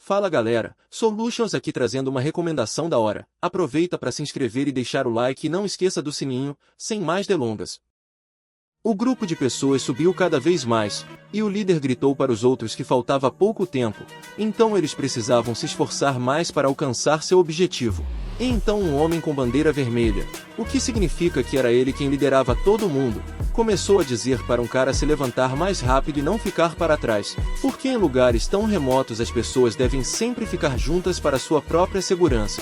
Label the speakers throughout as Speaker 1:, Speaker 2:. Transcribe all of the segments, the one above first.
Speaker 1: Fala galera, Solutions aqui trazendo uma recomendação da hora. Aproveita para se inscrever e deixar o like e não esqueça do sininho, sem mais delongas. O grupo de pessoas subiu cada vez mais, e o líder gritou para os outros que faltava pouco tempo, então eles precisavam se esforçar mais para alcançar seu objetivo. E então um homem com bandeira vermelha, o que significa que era ele quem liderava todo mundo, começou a dizer para um cara se levantar mais rápido e não ficar para trás, porque em lugares tão remotos as pessoas devem sempre ficar juntas para sua própria segurança.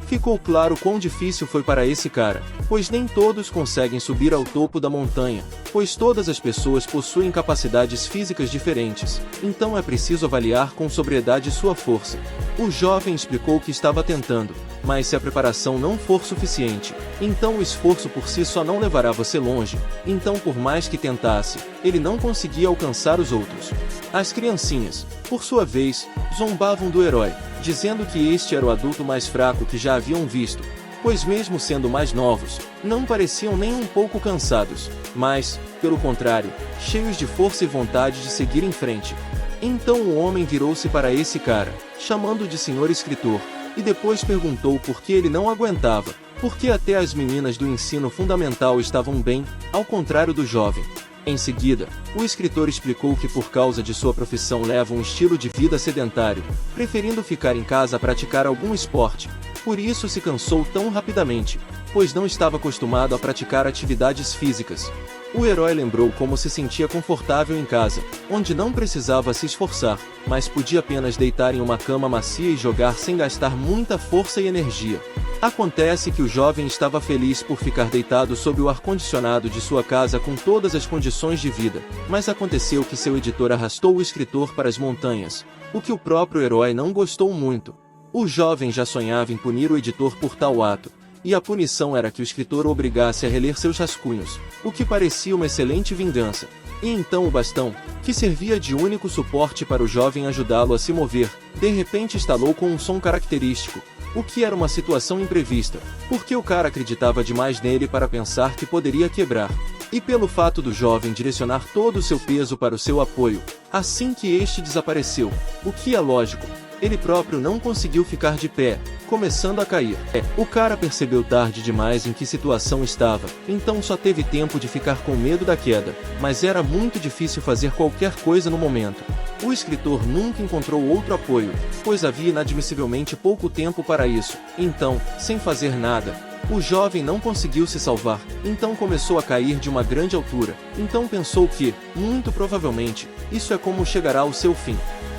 Speaker 1: Ficou claro quão difícil foi para esse cara, pois nem todos conseguem subir ao topo da montanha, pois todas as pessoas possuem capacidades físicas diferentes, então é preciso avaliar com sobriedade sua força. O jovem explicou que estava tentando, mas se a preparação não for suficiente, então o esforço por si só não levará você longe, então por mais que tentasse, ele não conseguia alcançar os outros. As criancinhas, por sua vez, zombavam do herói, dizendo que este era o adulto mais fraco que já haviam visto, pois mesmo sendo mais novos, não pareciam nem um pouco cansados, mas, pelo contrário, cheios de força e vontade de seguir em frente. Então o homem virou-se para esse cara, chamando de senhor escritor, e depois perguntou por que ele não aguentava, porque até as meninas do ensino fundamental estavam bem, ao contrário do jovem. Em seguida, o escritor explicou que por causa de sua profissão leva um estilo de vida sedentário, preferindo ficar em casa a praticar algum esporte, por isso se cansou tão rapidamente, pois não estava acostumado a praticar atividades físicas. O herói lembrou como se sentia confortável em casa, onde não precisava se esforçar, mas podia apenas deitar em uma cama macia e jogar sem gastar muita força e energia. Acontece que o jovem estava feliz por ficar deitado sob o ar-condicionado de sua casa com todas as condições de vida, mas aconteceu que seu editor arrastou o escritor para as montanhas, o que o próprio herói não gostou muito. O jovem já sonhava em punir o editor por tal ato, e a punição era que o escritor o obrigasse a reler seus rascunhos, o que parecia uma excelente vingança. E então o bastão, que servia de único suporte para o jovem ajudá-lo a se mover, de repente estalou com um som característico, o que era uma situação imprevista, porque o cara acreditava demais nele para pensar que poderia quebrar. E pelo fato do jovem direcionar todo o seu peso para o seu apoio, assim que este desapareceu, o que é lógico, ele próprio não conseguiu ficar de pé, começando a cair. O cara percebeu tarde demais em que situação estava, então só teve tempo de ficar com medo da queda, mas era muito difícil fazer qualquer coisa no momento. O escritor nunca encontrou outro apoio, pois havia inadmissivelmente pouco tempo para isso, então, sem fazer nada, o jovem não conseguiu se salvar, então começou a cair de uma grande altura, então pensou que, muito provavelmente, isso é como chegará ao seu fim.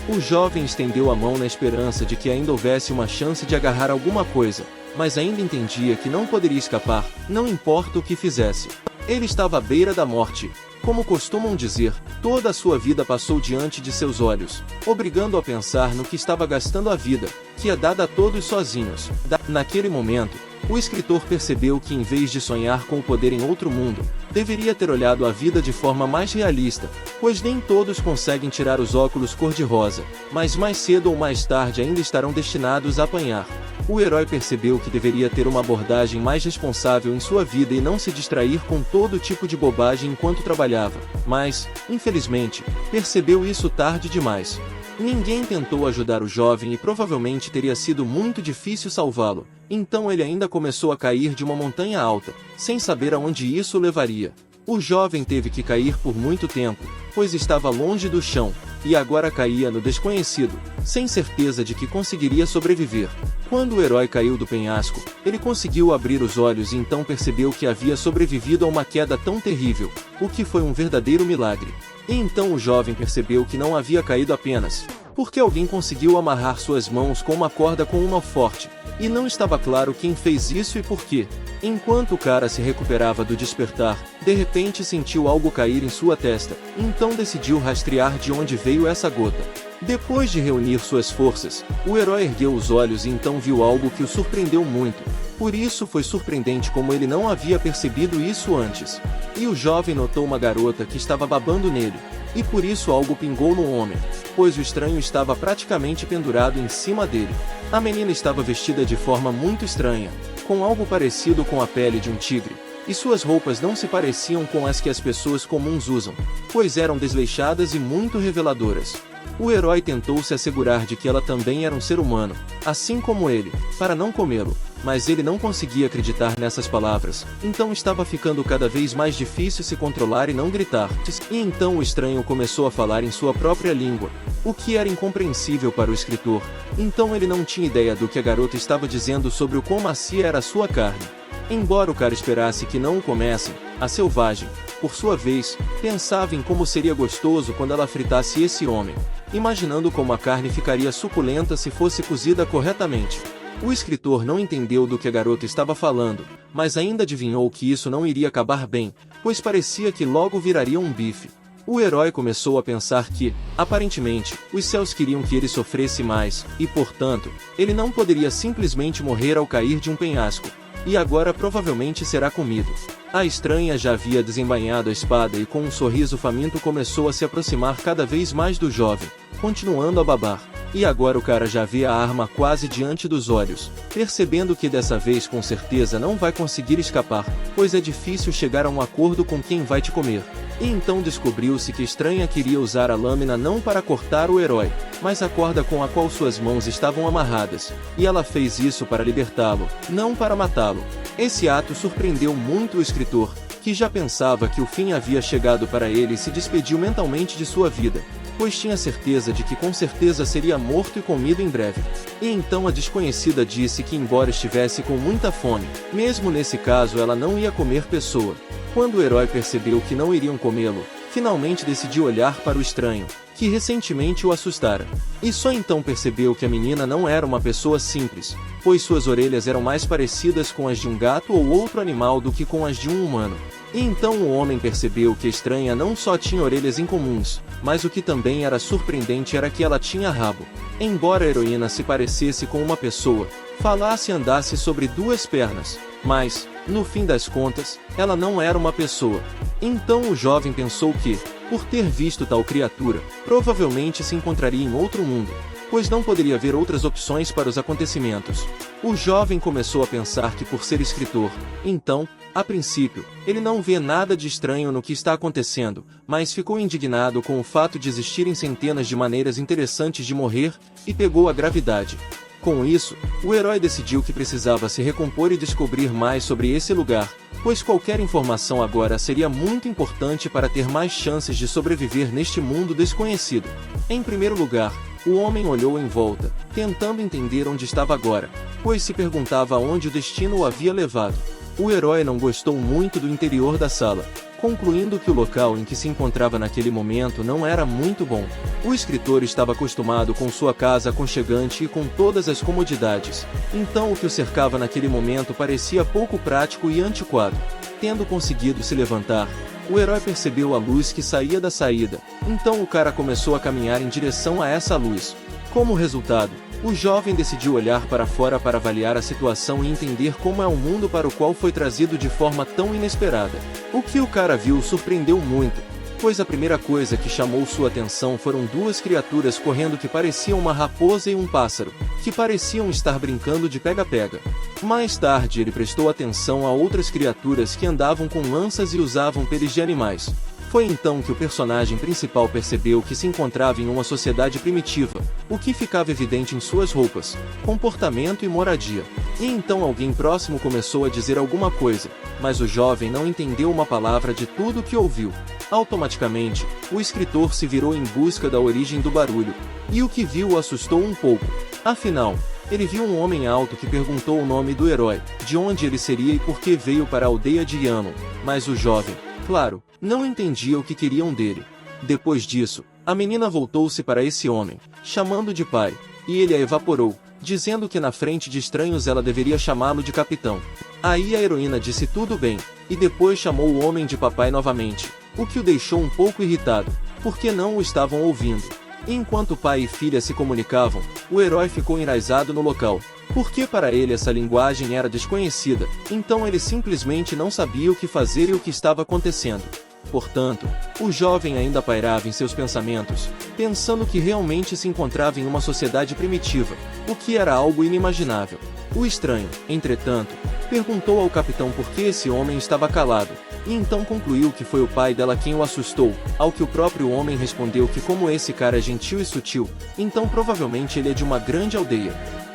Speaker 1: O jovem estendeu a mão na esperança de que ainda houvesse uma chance de agarrar alguma coisa, mas ainda entendia que não poderia escapar, não importa o que fizesse. Ele estava à beira da morte. Como costumam dizer, toda a sua vida passou diante de seus olhos, obrigando-o a pensar no que estava gastando a vida, que é dada a todos sozinhos. Naquele momento, o escritor percebeu que em vez de sonhar com o poder em outro mundo, deveria ter olhado a vida de forma mais realista, pois nem todos conseguem tirar os óculos cor-de-rosa, mas mais cedo ou mais tarde ainda estarão destinados a apanhar. O herói percebeu que deveria ter uma abordagem mais responsável em sua vida e não se distrair com todo tipo de bobagem enquanto trabalhava, mas, infelizmente, percebeu isso tarde demais. Ninguém tentou ajudar o jovem e provavelmente teria sido muito difícil salvá-lo, então ele ainda começou a cair de uma montanha alta, sem saber aonde isso levaria. O jovem teve que cair por muito tempo, pois estava longe do chão, e agora caía no desconhecido, sem certeza de que conseguiria sobreviver. Quando o herói caiu do penhasco, ele conseguiu abrir os olhos e então percebeu que havia sobrevivido a uma queda tão terrível, o que foi um verdadeiro milagre. E então o jovem percebeu que não havia caído apenas porque alguém conseguiu amarrar suas mãos com uma corda com um nó forte, e não estava claro quem fez isso e por quê. Enquanto o cara se recuperava do despertar, de repente sentiu algo cair em sua testa, então decidiu rastrear de onde veio essa gota. Depois de reunir suas forças, o herói ergueu os olhos e então viu algo que o surpreendeu muito. Por isso foi surpreendente como ele não havia percebido isso antes. E o jovem notou uma garota que estava babando nele, e por isso algo pingou no homem, pois o estranho estava praticamente pendurado em cima dele. A menina estava vestida de forma muito estranha, com algo parecido com a pele de um tigre, e suas roupas não se pareciam com as que as pessoas comuns usam, pois eram desleixadas e muito reveladoras. O herói tentou se assegurar de que ela também era um ser humano, assim como ele, para não comê-lo, mas ele não conseguia acreditar nessas palavras, então estava ficando cada vez mais difícil se controlar e não gritar. E então o estranho começou a falar em sua própria língua, o que era incompreensível para o escritor, então ele não tinha ideia do que a garota estava dizendo sobre o quão macia era a sua carne. Embora o cara esperasse que não o comessem, a selvagem, por sua vez, pensava em como seria gostoso quando ela fritasse esse homem, imaginando como a carne ficaria suculenta se fosse cozida corretamente. O escritor não entendeu do que a garota estava falando, mas ainda adivinhou que isso não iria acabar bem, pois parecia que logo viraria um bife. O herói começou a pensar que, aparentemente, os céus queriam que ele sofresse mais, e portanto, ele não poderia simplesmente morrer ao cair de um penhasco. E agora provavelmente será comido. A estranha já havia desembainhado a espada e com um sorriso faminto começou a se aproximar cada vez mais do jovem, continuando a babar. E agora o cara já via a arma quase diante dos olhos, percebendo que dessa vez com certeza não vai conseguir escapar, pois é difícil chegar a um acordo com quem vai te comer. E então descobriu-se que a estranha queria usar a lâmina não para cortar o herói, mas a corda com a qual suas mãos estavam amarradas, e ela fez isso para libertá-lo, não para matá-lo. Esse ato surpreendeu muito o escritor, que já pensava que o fim havia chegado para ele e se despediu mentalmente de sua vida, pois tinha certeza de que com certeza seria morto e comido em breve. E então a desconhecida disse que embora estivesse com muita fome, mesmo nesse caso ela não ia comer pessoa. Quando o herói percebeu que não iriam comê-lo, finalmente decidiu olhar para o estranho, que recentemente o assustara. E só então percebeu que a menina não era uma pessoa simples, pois suas orelhas eram mais parecidas com as de um gato ou outro animal do que com as de um humano. E então o homem percebeu que a estranha não só tinha orelhas incomuns, mas o que também era surpreendente era que ela tinha rabo. Embora a heroína se parecesse com uma pessoa, falasse e andasse sobre duas pernas, mas, no fim das contas, ela não era uma pessoa. Então o jovem pensou que, por ter visto tal criatura, provavelmente se encontraria em outro mundo, pois não poderia haver outras opções para os acontecimentos. O jovem começou a pensar que por ser escritor, então, a princípio, ele não vê nada de estranho no que está acontecendo, mas ficou indignado com o fato de existirem centenas de maneiras interessantes de morrer, e pegou a gravidade. Com isso, o herói decidiu que precisava se recompor e descobrir mais sobre esse lugar, pois qualquer informação agora seria muito importante para ter mais chances de sobreviver neste mundo desconhecido. Em primeiro lugar, o homem olhou em volta, tentando entender onde estava agora, pois se perguntava aonde o destino o havia levado. O herói não gostou muito do interior da sala, concluindo que o local em que se encontrava naquele momento não era muito bom. O escritor estava acostumado com sua casa aconchegante e com todas as comodidades, então o que o cercava naquele momento parecia pouco prático e antiquado. Tendo conseguido se levantar, o herói percebeu a luz que saía da saída, então o cara começou a caminhar em direção a essa luz. Como resultado, o jovem decidiu olhar para fora para avaliar a situação e entender como é o mundo para o qual foi trazido de forma tão inesperada. O que o cara viu o surpreendeu muito, pois a primeira coisa que chamou sua atenção foram duas criaturas correndo que pareciam uma raposa e um pássaro, que pareciam estar brincando de pega-pega. Mais tarde ele prestou atenção a outras criaturas que andavam com lanças e usavam peles de animais. Foi então que o personagem principal percebeu que se encontrava em uma sociedade primitiva, o que ficava evidente em suas roupas, comportamento e moradia. E então alguém próximo começou a dizer alguma coisa, mas o jovem não entendeu uma palavra de tudo o que ouviu. Automaticamente, o escritor se virou em busca da origem do barulho, e o que viu o assustou um pouco. Afinal, ele viu um homem alto que perguntou o nome do herói, de onde ele seria e por que veio para a aldeia de Yano, mas o jovem, claro, não entendia o que queriam dele. Depois disso, a menina voltou-se para esse homem, chamando de pai, e ele a evaporou, dizendo que na frente de estranhos ela deveria chamá-lo de capitão. Aí a heroína disse tudo bem, e depois chamou o homem de papai novamente, o que o deixou um pouco irritado, porque não o estavam ouvindo. E enquanto pai e filha se comunicavam, o herói ficou enraizado no local, porque para ele essa linguagem era desconhecida, então ele simplesmente não sabia o que fazer e o que estava acontecendo. Portanto, o jovem ainda pairava em seus pensamentos, pensando que realmente se encontrava em uma sociedade primitiva, o que era algo inimaginável. O estranho, entretanto, perguntou ao capitão por que esse homem estava calado, e então concluiu que foi o pai dela quem o assustou, ao que o próprio homem respondeu que como esse cara é gentil e sutil, então provavelmente ele é de uma grande aldeia.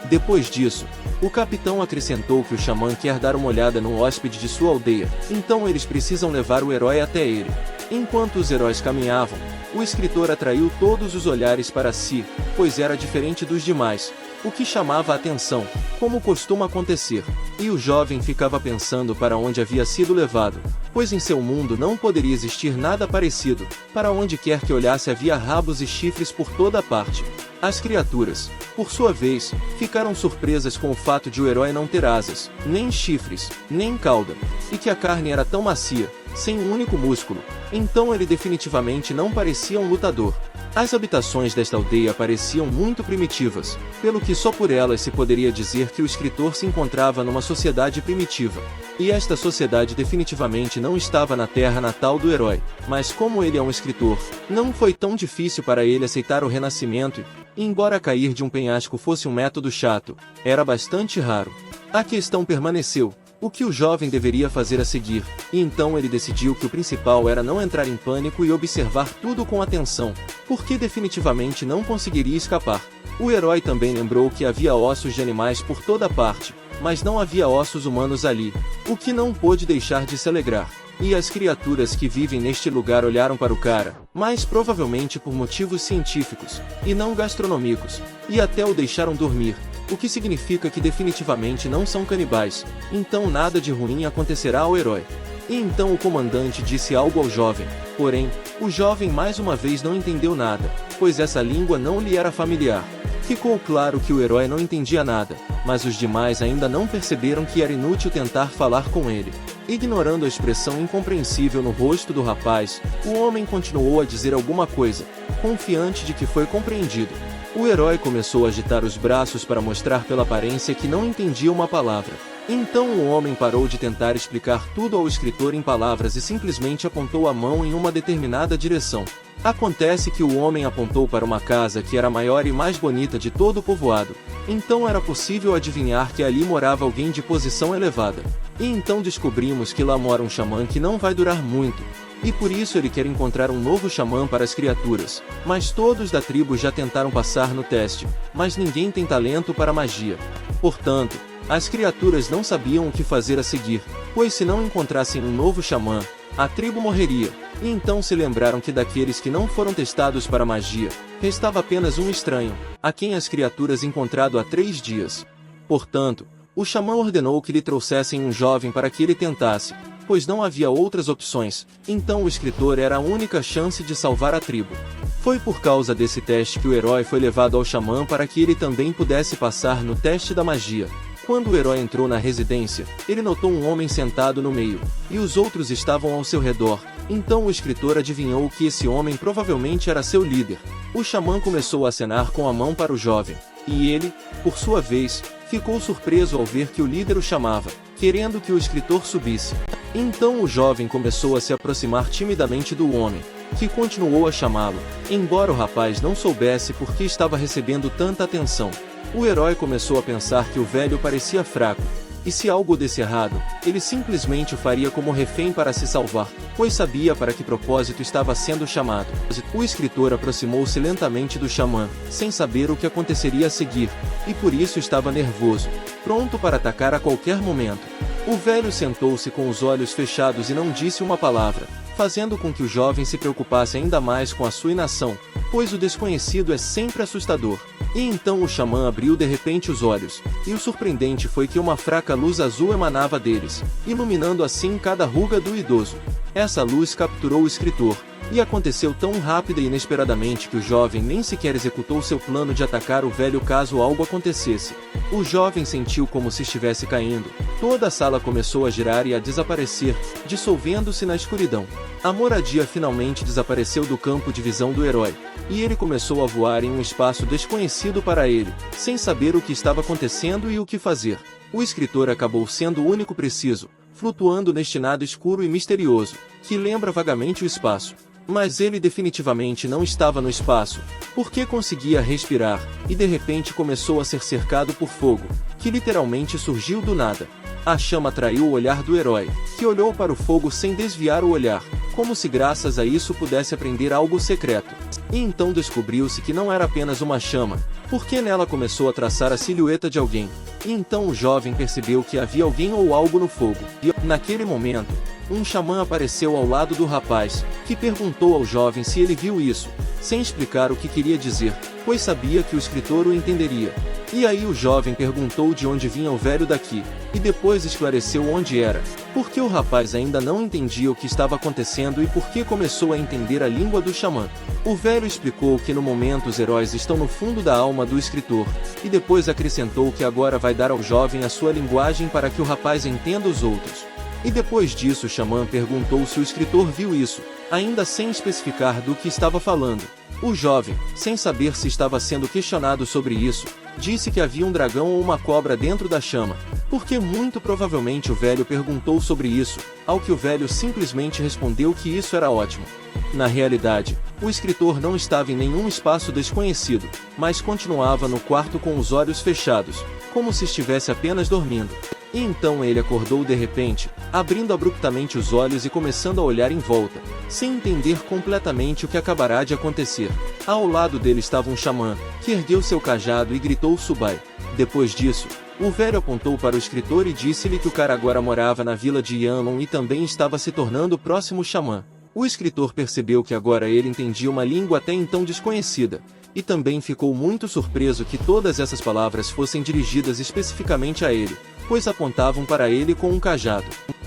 Speaker 1: Depois disso, o capitão acrescentou que o xamã quer dar uma olhada no hóspede de sua aldeia, então eles precisam levar o herói até ele. Enquanto os heróis caminhavam, o escritor atraiu todos os olhares para si, pois era diferente dos demais, o que chamava a atenção, como costuma acontecer, e o jovem ficava pensando para onde havia sido levado, pois em seu mundo não poderia existir nada parecido, para onde quer que olhasse havia rabos e chifres por toda parte. As criaturas, por sua vez, ficaram surpresas com o fato de o herói não ter asas, nem chifres, nem cauda, e que a carne era tão macia, sem um único músculo, então ele definitivamente não parecia um lutador. As habitações desta aldeia pareciam muito primitivas, pelo que só por elas se poderia dizer que o escritor se encontrava numa sociedade primitiva. E esta sociedade definitivamente não estava na terra natal do herói, mas como ele é um escritor, não foi tão difícil para ele aceitar o renascimento e, embora cair de um penhasco fosse um método chato, era bastante raro. A questão permaneceu. O que o jovem deveria fazer a seguir, e então ele decidiu que o principal era não entrar em pânico e observar tudo com atenção, porque definitivamente não conseguiria escapar. O herói também lembrou que havia ossos de animais por toda parte, mas não havia ossos humanos ali, o que não pôde deixar de se alegrar. E as criaturas que vivem neste lugar olharam para o cara, mas provavelmente por motivos científicos, e não gastronômicos, e até o deixaram dormir. O que significa que definitivamente não são canibais, então nada de ruim acontecerá ao herói. E então o comandante disse algo ao jovem, porém, o jovem mais uma vez não entendeu nada, pois essa língua não lhe era familiar. Ficou claro que o herói não entendia nada, mas os demais ainda não perceberam que era inútil tentar falar com ele. Ignorando a expressão incompreensível no rosto do rapaz, o homem continuou a dizer alguma coisa, confiante de que foi compreendido. O herói começou a agitar os braços para mostrar pela aparência que não entendia uma palavra. Então o homem parou de tentar explicar tudo ao escritor em palavras e simplesmente apontou a mão em uma determinada direção. Acontece que o homem apontou para uma casa que era a maior e mais bonita de todo o povoado. Então era possível adivinhar que ali morava alguém de posição elevada. E então descobrimos que lá mora um xamã que não vai durar muito. E por isso ele quer encontrar um novo xamã para as criaturas. Mas todos da tribo já tentaram passar no teste, mas ninguém tem talento para magia. Portanto, as criaturas não sabiam o que fazer a seguir, pois se não encontrassem um novo xamã, a tribo morreria. E então se lembraram que daqueles que não foram testados para magia, restava apenas um estranho, a quem as criaturas encontrado há 3 dias. Portanto, o xamã ordenou que lhe trouxessem um jovem para que ele tentasse, pois não havia outras opções, então o escritor era a única chance de salvar a tribo. Foi por causa desse teste que o herói foi levado ao xamã para que ele também pudesse passar no teste da magia. Quando o herói entrou na residência, ele notou um homem sentado no meio, e os outros estavam ao seu redor, então o escritor adivinhou que esse homem provavelmente era seu líder. O xamã começou a acenar com a mão para o jovem, e ele, por sua vez, ficou surpreso ao ver que o líder o chamava, querendo que o escritor subisse. Então o jovem começou a se aproximar timidamente do homem, que continuou a chamá-lo, embora o rapaz não soubesse por que estava recebendo tanta atenção. O herói começou a pensar que o velho parecia fraco, e se algo desse errado, ele simplesmente o faria como refém para se salvar, pois sabia para que propósito estava sendo chamado. O escritor aproximou-se lentamente do xamã, sem saber o que aconteceria a seguir, e por isso estava nervoso, pronto para atacar a qualquer momento. O velho sentou-se com os olhos fechados e não disse uma palavra, fazendo com que o jovem se preocupasse ainda mais com a sua inação, pois o desconhecido é sempre assustador. E então o xamã abriu de repente os olhos, e o surpreendente foi que uma fraca luz azul emanava deles, iluminando assim cada ruga do idoso. Essa luz capturou o escritor, e aconteceu tão rápida e inesperadamente que o jovem nem sequer executou seu plano de atacar o velho caso algo acontecesse. O jovem sentiu como se estivesse caindo, toda a sala começou a girar e a desaparecer, dissolvendo-se na escuridão. A moradia finalmente desapareceu do campo de visão do herói, e ele começou a voar em um espaço desconhecido para ele, sem saber o que estava acontecendo e o que fazer. O escritor acabou sendo o único preciso, flutuando neste nada escuro e misterioso, que lembra vagamente o espaço. Mas ele definitivamente não estava no espaço, porque conseguia respirar, e de repente começou a ser cercado por fogo, que literalmente surgiu do nada. A chama atraiu o olhar do herói, que olhou para o fogo sem desviar o olhar, como se graças a isso pudesse aprender algo secreto. E então descobriu-se que não era apenas uma chama, porque nela começou a traçar a silhueta de alguém. E então o jovem percebeu que havia alguém ou algo no fogo. E naquele momento, um xamã apareceu ao lado do rapaz, que perguntou ao jovem se ele viu isso, sem explicar o que queria dizer, pois sabia que o escritor o entenderia. E aí o jovem perguntou de onde vinha o velho daqui, e depois esclareceu onde era, porque o rapaz ainda não entendia o que estava acontecendo e porque começou a entender a língua do xamã. O velho explicou que no momento os heróis estão no fundo da alma do escritor, e depois acrescentou que agora vai dar ao jovem a sua linguagem para que o rapaz entenda os outros. E depois disso o xamã perguntou se o escritor viu isso, ainda sem especificar do que estava falando. O jovem, sem saber se estava sendo questionado sobre isso, disse que havia um dragão ou uma cobra dentro da chama, porque muito provavelmente o velho perguntou sobre isso, ao que o velho simplesmente respondeu que isso era ótimo. Na realidade, o escritor não estava em nenhum espaço desconhecido, mas continuava no quarto com os olhos fechados, como se estivesse apenas dormindo. E então ele acordou de repente, abrindo abruptamente os olhos e começando a olhar em volta, sem entender completamente o que acabará de acontecer. Ao lado dele estava um xamã, que ergueu seu cajado e gritou Subai. Depois disso, o velho apontou para o escritor e disse-lhe que o cara agora morava na vila de Yanlong e também estava se tornando o próximo xamã. O escritor percebeu que agora ele entendia uma língua até então desconhecida, e também ficou muito surpreso que todas essas palavras fossem dirigidas especificamente a ele, pois apontavam para ele com um cajado.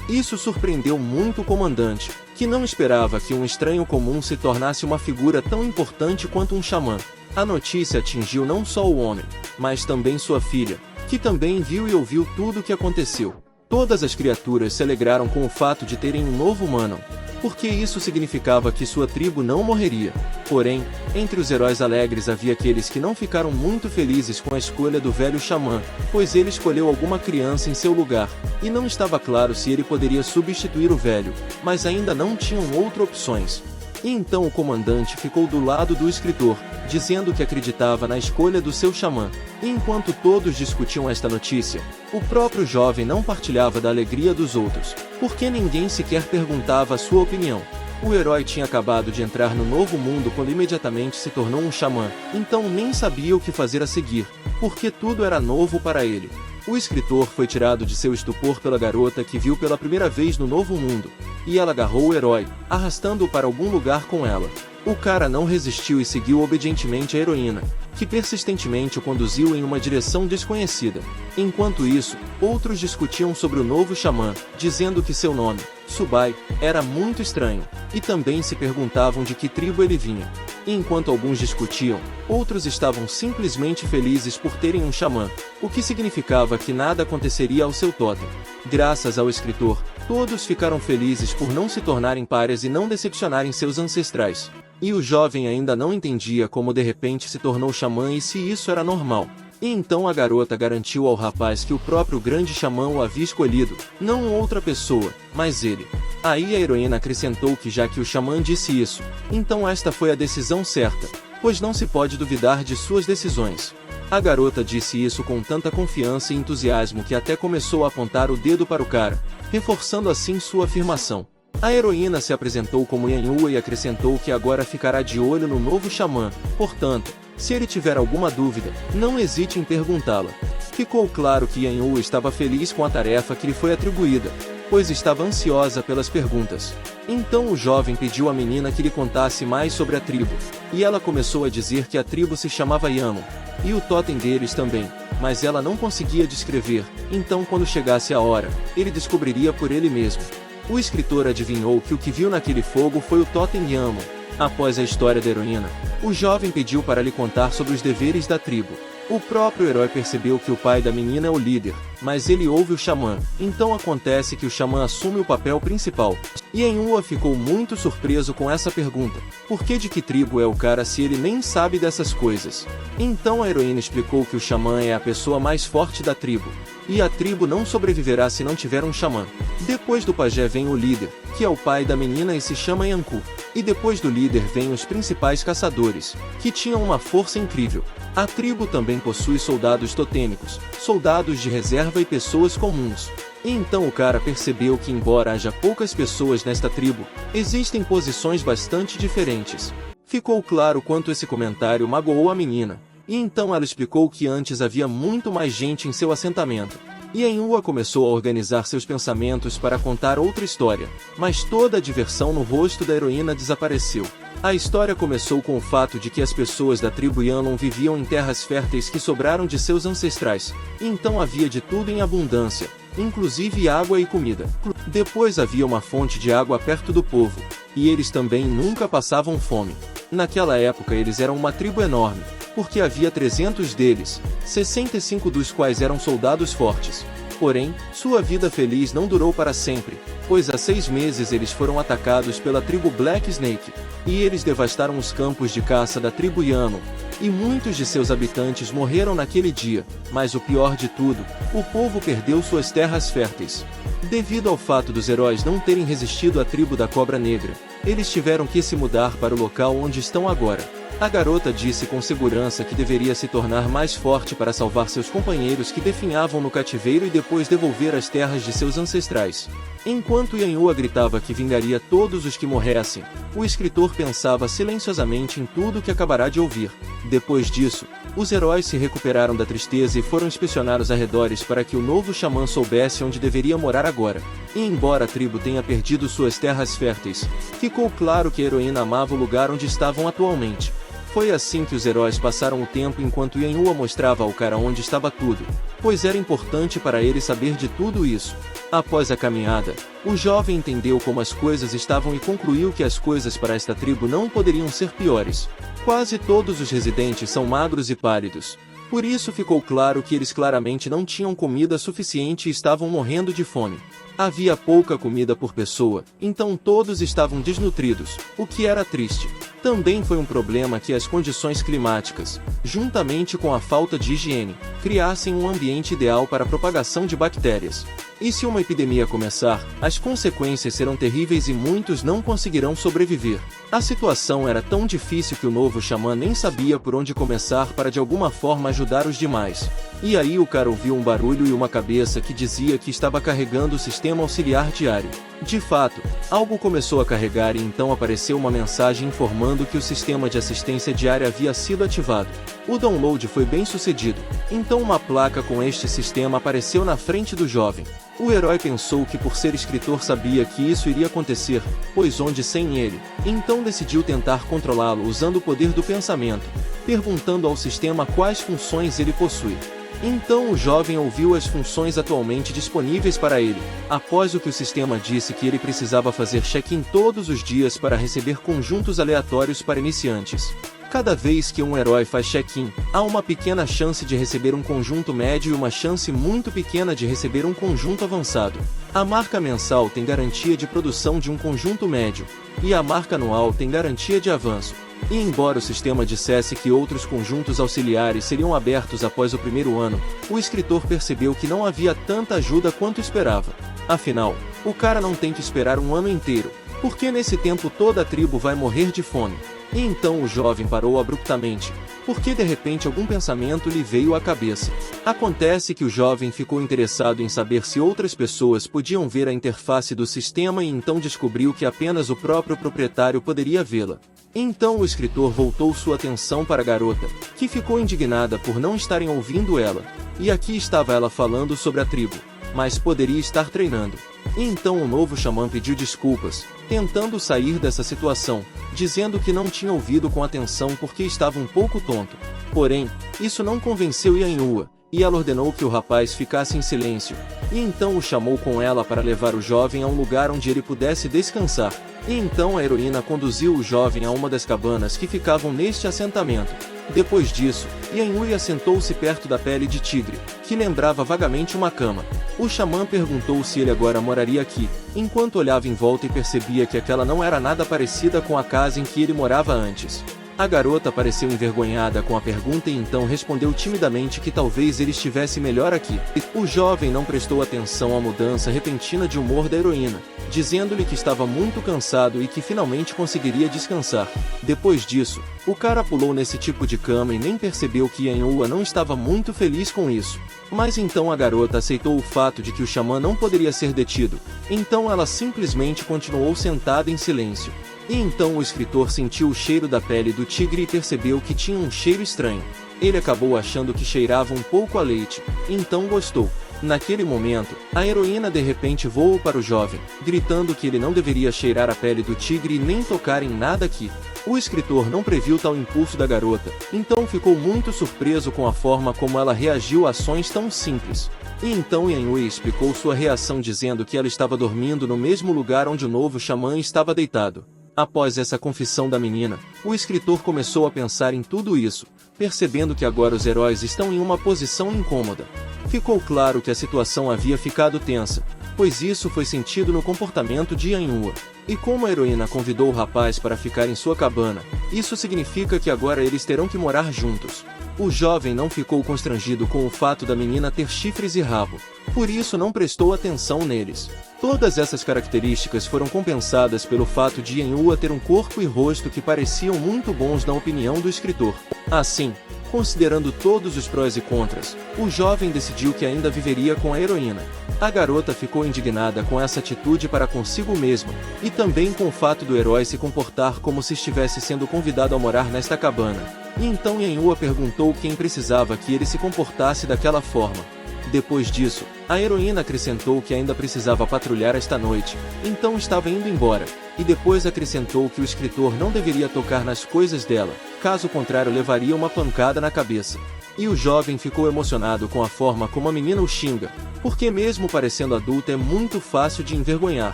Speaker 1: Isso surpreendeu muito o comandante, que não esperava que um estranho comum se tornasse uma figura tão importante quanto um xamã. A notícia atingiu não só o homem, mas também sua filha, que também viu e ouviu tudo o que aconteceu. Todas as criaturas se alegraram com o fato de terem um novo humano, porque isso significava que sua tribo não morreria. Porém, entre os heróis alegres havia aqueles que não ficaram muito felizes com a escolha do velho xamã, pois ele escolheu alguma criança em seu lugar, e não estava claro se ele poderia substituir o velho, mas ainda não tinham outras opções. E então o comandante ficou do lado do escritor, dizendo que acreditava na escolha do seu xamã. E enquanto todos discutiam esta notícia, o próprio jovem não partilhava da alegria dos outros, porque ninguém sequer perguntava a sua opinião. O herói tinha acabado de entrar no novo mundo quando imediatamente se tornou um xamã, então nem sabia o que fazer a seguir, porque tudo era novo para ele. O escritor foi tirado de seu estupor pela garota que viu pela primeira vez no novo mundo, e ela agarrou o herói, arrastando-o para algum lugar com ela. O cara não resistiu e seguiu obedientemente a heroína, que persistentemente o conduziu em uma direção desconhecida. Enquanto isso, outros discutiam sobre o novo xamã, dizendo que seu nome, Subai, era muito estranho, e também se perguntavam de que tribo ele vinha. E enquanto alguns discutiam, outros estavam simplesmente felizes por terem um xamã, o que significava que nada aconteceria ao seu totem. Graças ao escritor, todos ficaram felizes por não se tornarem párias e não decepcionarem seus ancestrais. E o jovem ainda não entendia como de repente se tornou xamã e se isso era normal. E então a garota garantiu ao rapaz que o próprio grande xamã o havia escolhido, não outra pessoa, mas ele. Aí a heroína acrescentou que já que o xamã disse isso, então esta foi a decisão certa, pois não se pode duvidar de suas decisões. A garota disse isso com tanta confiança e entusiasmo que até começou a apontar o dedo para o cara, reforçando assim sua afirmação. A heroína se apresentou como Yanhua e acrescentou que agora ficará de olho no novo xamã, portanto, se ele tiver alguma dúvida, não hesite em perguntá-la. Ficou claro que Yanhua estava feliz com a tarefa que lhe foi atribuída, pois estava ansiosa pelas perguntas. Então o jovem pediu à menina que lhe contasse mais sobre a tribo, e ela começou a dizer que a tribo se chamava Yamo, e o totem deles também, mas ela não conseguia descrever, então quando chegasse a hora, ele descobriria por ele mesmo. O escritor adivinhou que o que viu naquele fogo foi o totem Yamo. Após a história da heroína, o jovem pediu para lhe contar sobre os deveres da tribo. O próprio herói percebeu que o pai da menina é o líder, mas ele ouve o xamã, então acontece que o xamã assume o papel principal. E Yanhua ficou muito surpreso com essa pergunta, porque de que tribo é o cara se ele nem sabe dessas coisas? Então a heroína explicou que o xamã é a pessoa mais forte da tribo, e a tribo não sobreviverá se não tiver um xamã. Depois do pajé vem o líder, que é o pai da menina e se chama Yanku. E depois do líder vêm os principais caçadores, que tinham uma força incrível. A tribo também possui soldados totêmicos, soldados de reserva e pessoas comuns. E então o cara percebeu que embora haja poucas pessoas nesta tribo, existem posições bastante diferentes. Ficou claro quanto esse comentário magoou a menina, e então ela explicou que antes havia muito mais gente em seu assentamento. E Yanhua começou a organizar seus pensamentos para contar outra história, mas toda a diversão no rosto da heroína desapareceu. A história começou com o fato de que as pessoas da tribo Yanlong viviam em terras férteis que sobraram de seus ancestrais, e então havia de tudo em abundância, inclusive água e comida. Depois havia uma fonte de água perto do povo, e eles também nunca passavam fome. Naquela época eles eram uma tribo enorme, porque havia 300 deles, 65 dos quais eram soldados fortes. Porém, sua vida feliz não durou para sempre, pois há 6 meses eles foram atacados pela tribo Black Snake, e eles devastaram os campos de caça da tribo Yanlong, e muitos de seus habitantes morreram naquele dia, mas o pior de tudo, o povo perdeu suas terras férteis. Devido ao fato dos heróis não terem resistido à tribo da Cobra Negra, eles tiveram que se mudar para o local onde estão agora. A garota disse com segurança que deveria se tornar mais forte para salvar seus companheiros que definhavam no cativeiro e depois devolver as terras de seus ancestrais. Enquanto Yanhua gritava que vingaria todos os que morressem, o escritor pensava silenciosamente em tudo que acabará de ouvir. Depois disso, os heróis se recuperaram da tristeza e foram inspecionar os arredores para que o novo xamã soubesse onde deveria morar agora. E embora a tribo tenha perdido suas terras férteis, ficou claro que a heroína amava o lugar onde estavam atualmente. Foi assim que os heróis passaram o tempo enquanto Yanhua mostrava ao cara onde estava tudo, pois era importante para ele saber de tudo isso. Após a caminhada, o jovem entendeu como as coisas estavam e concluiu que as coisas para esta tribo não poderiam ser piores. Quase todos os residentes são magros e pálidos. Por isso ficou claro que eles claramente não tinham comida suficiente e estavam morrendo de fome. Havia pouca comida por pessoa, então todos estavam desnutridos, o que era triste. Também foi um problema que as condições climáticas, juntamente com a falta de higiene, criassem um ambiente ideal para a propagação de bactérias. E se uma epidemia começar, as consequências serão terríveis e muitos não conseguirão sobreviver. A situação era tão difícil que o novo xamã nem sabia por onde começar para de alguma forma ajudar os demais. E aí o cara ouviu um barulho e uma cabeça que dizia que estava carregando o sistema auxiliar diário. De fato, algo começou a carregar e então apareceu uma mensagem informando que o sistema de assistência diária havia sido ativado. O download foi bem sucedido, então uma placa com este sistema apareceu na frente do jovem. O herói pensou que por ser escritor sabia que isso iria acontecer, pois onde sem ele, então decidiu tentar controlá-lo usando o poder do pensamento, perguntando ao sistema quais funções ele possui. Então o jovem ouviu as funções atualmente disponíveis para ele, após o que o sistema disse que ele precisava fazer check-in todos os dias para receber conjuntos aleatórios para iniciantes. Cada vez que um herói faz check-in, há uma pequena chance de receber um conjunto médio e uma chance muito pequena de receber um conjunto avançado. A marca mensal tem garantia de produção de um conjunto médio, e a marca anual tem garantia de avanço. E embora o sistema dissesse que outros conjuntos auxiliares seriam abertos após o primeiro ano, o escritor percebeu que não havia tanta ajuda quanto esperava. Afinal, o cara não tem que esperar um ano inteiro, porque nesse tempo toda a tribo vai morrer de fome. E então o jovem parou abruptamente, porque de repente algum pensamento lhe veio à cabeça. Acontece que o jovem ficou interessado em saber se outras pessoas podiam ver a interface do sistema e então descobriu que apenas o próprio proprietário poderia vê-la. Então o escritor voltou sua atenção para a garota, que ficou indignada por não estarem ouvindo ela. E aqui estava ela falando sobre a tribo, mas poderia estar treinando. E então o novo xamã pediu desculpas, tentando sair dessa situação, dizendo que não tinha ouvido com atenção porque estava um pouco tonto. Porém, isso não convenceu Yanhua, e ela ordenou que o rapaz ficasse em silêncio, e então o chamou com ela para levar o jovem a um lugar onde ele pudesse descansar. E então a heroína conduziu o jovem a uma das cabanas que ficavam neste assentamento. Depois disso, Yanhua assentou-se perto da pele de tigre, que lembrava vagamente uma cama. O xamã perguntou se ele agora moraria aqui, enquanto olhava em volta e percebia que aquela não era nada parecida com a casa em que ele morava antes. A garota pareceu envergonhada com a pergunta e então respondeu timidamente que talvez ele estivesse melhor aqui. O jovem não prestou atenção à mudança repentina de humor da heroína, dizendo-lhe que estava muito cansado e que finalmente conseguiria descansar. Depois disso, o cara pulou nesse tipo de cama e nem percebeu que Yanhua não estava muito feliz com isso. Mas então a garota aceitou o fato de que o xamã não poderia ser detido, então ela simplesmente continuou sentada em silêncio. E então o escritor sentiu o cheiro da pele do tigre e percebeu que tinha um cheiro estranho. Ele acabou achando que cheirava um pouco a leite, então gostou. Naquele momento, a heroína de repente voou para o jovem, gritando que ele não deveria cheirar a pele do tigre e nem tocar em nada aqui. O escritor não previu tal impulso da garota, então ficou muito surpreso com a forma como ela reagiu a ações tão simples. E então Yanhua explicou sua reação dizendo que ela estava dormindo no mesmo lugar onde o novo xamã estava deitado. Após essa confissão da menina, o escritor começou a pensar em tudo isso, percebendo que agora os heróis estão em uma posição incômoda. Ficou claro que a situação havia ficado tensa, pois isso foi sentido no comportamento de Yanhua. E como a heroína convidou o rapaz para ficar em sua cabana, isso significa que agora eles terão que morar juntos. O jovem não ficou constrangido com o fato da menina ter chifres e rabo, por isso não prestou atenção neles. Todas essas características foram compensadas pelo fato de Yanhua ter um corpo e rosto que pareciam muito bons na opinião do escritor. Assim, considerando todos os prós e contras, o jovem decidiu que ainda viveria com a heroína. A garota ficou indignada com essa atitude para consigo mesma, e também com o fato do herói se comportar como se estivesse sendo convidado a morar nesta cabana. E então Yanhua perguntou quem precisava que ele se comportasse daquela forma. Depois disso, a heroína acrescentou que ainda precisava patrulhar esta noite, então estava indo embora, e depois acrescentou que o escritor não deveria tocar nas coisas dela, caso contrário levaria uma pancada na cabeça. E o jovem ficou emocionado com a forma como a menina o xinga, porque mesmo parecendo adulta é muito fácil de envergonhar.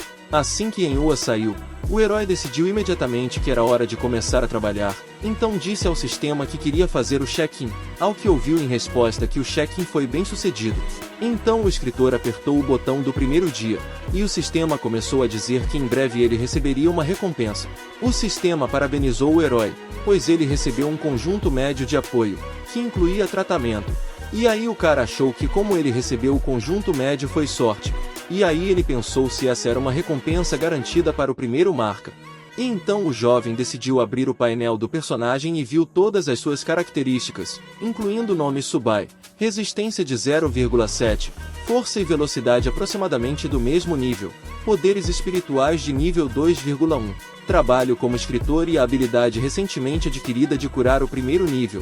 Speaker 1: Assim que Yanhua saiu, o herói decidiu imediatamente que era hora de começar a trabalhar, então disse ao sistema que queria fazer o check-in, ao que ouviu em resposta que o check-in foi bem sucedido. Então o escritor apertou o botão do primeiro dia, e o sistema começou a dizer que em breve ele receberia uma recompensa. O sistema parabenizou o herói, pois ele recebeu um conjunto médio de apoio, que incluía tratamento. E aí o cara achou que como ele recebeu o conjunto médio foi sorte. E aí ele pensou se essa era uma recompensa garantida para o primeiro marca. E então o jovem decidiu abrir o painel do personagem e viu todas as suas características, incluindo o nome Subai, resistência de 0,7, força e velocidade aproximadamente do mesmo nível, poderes espirituais de nível 2,1, trabalho como escritor e a habilidade recentemente adquirida de curar o primeiro nível.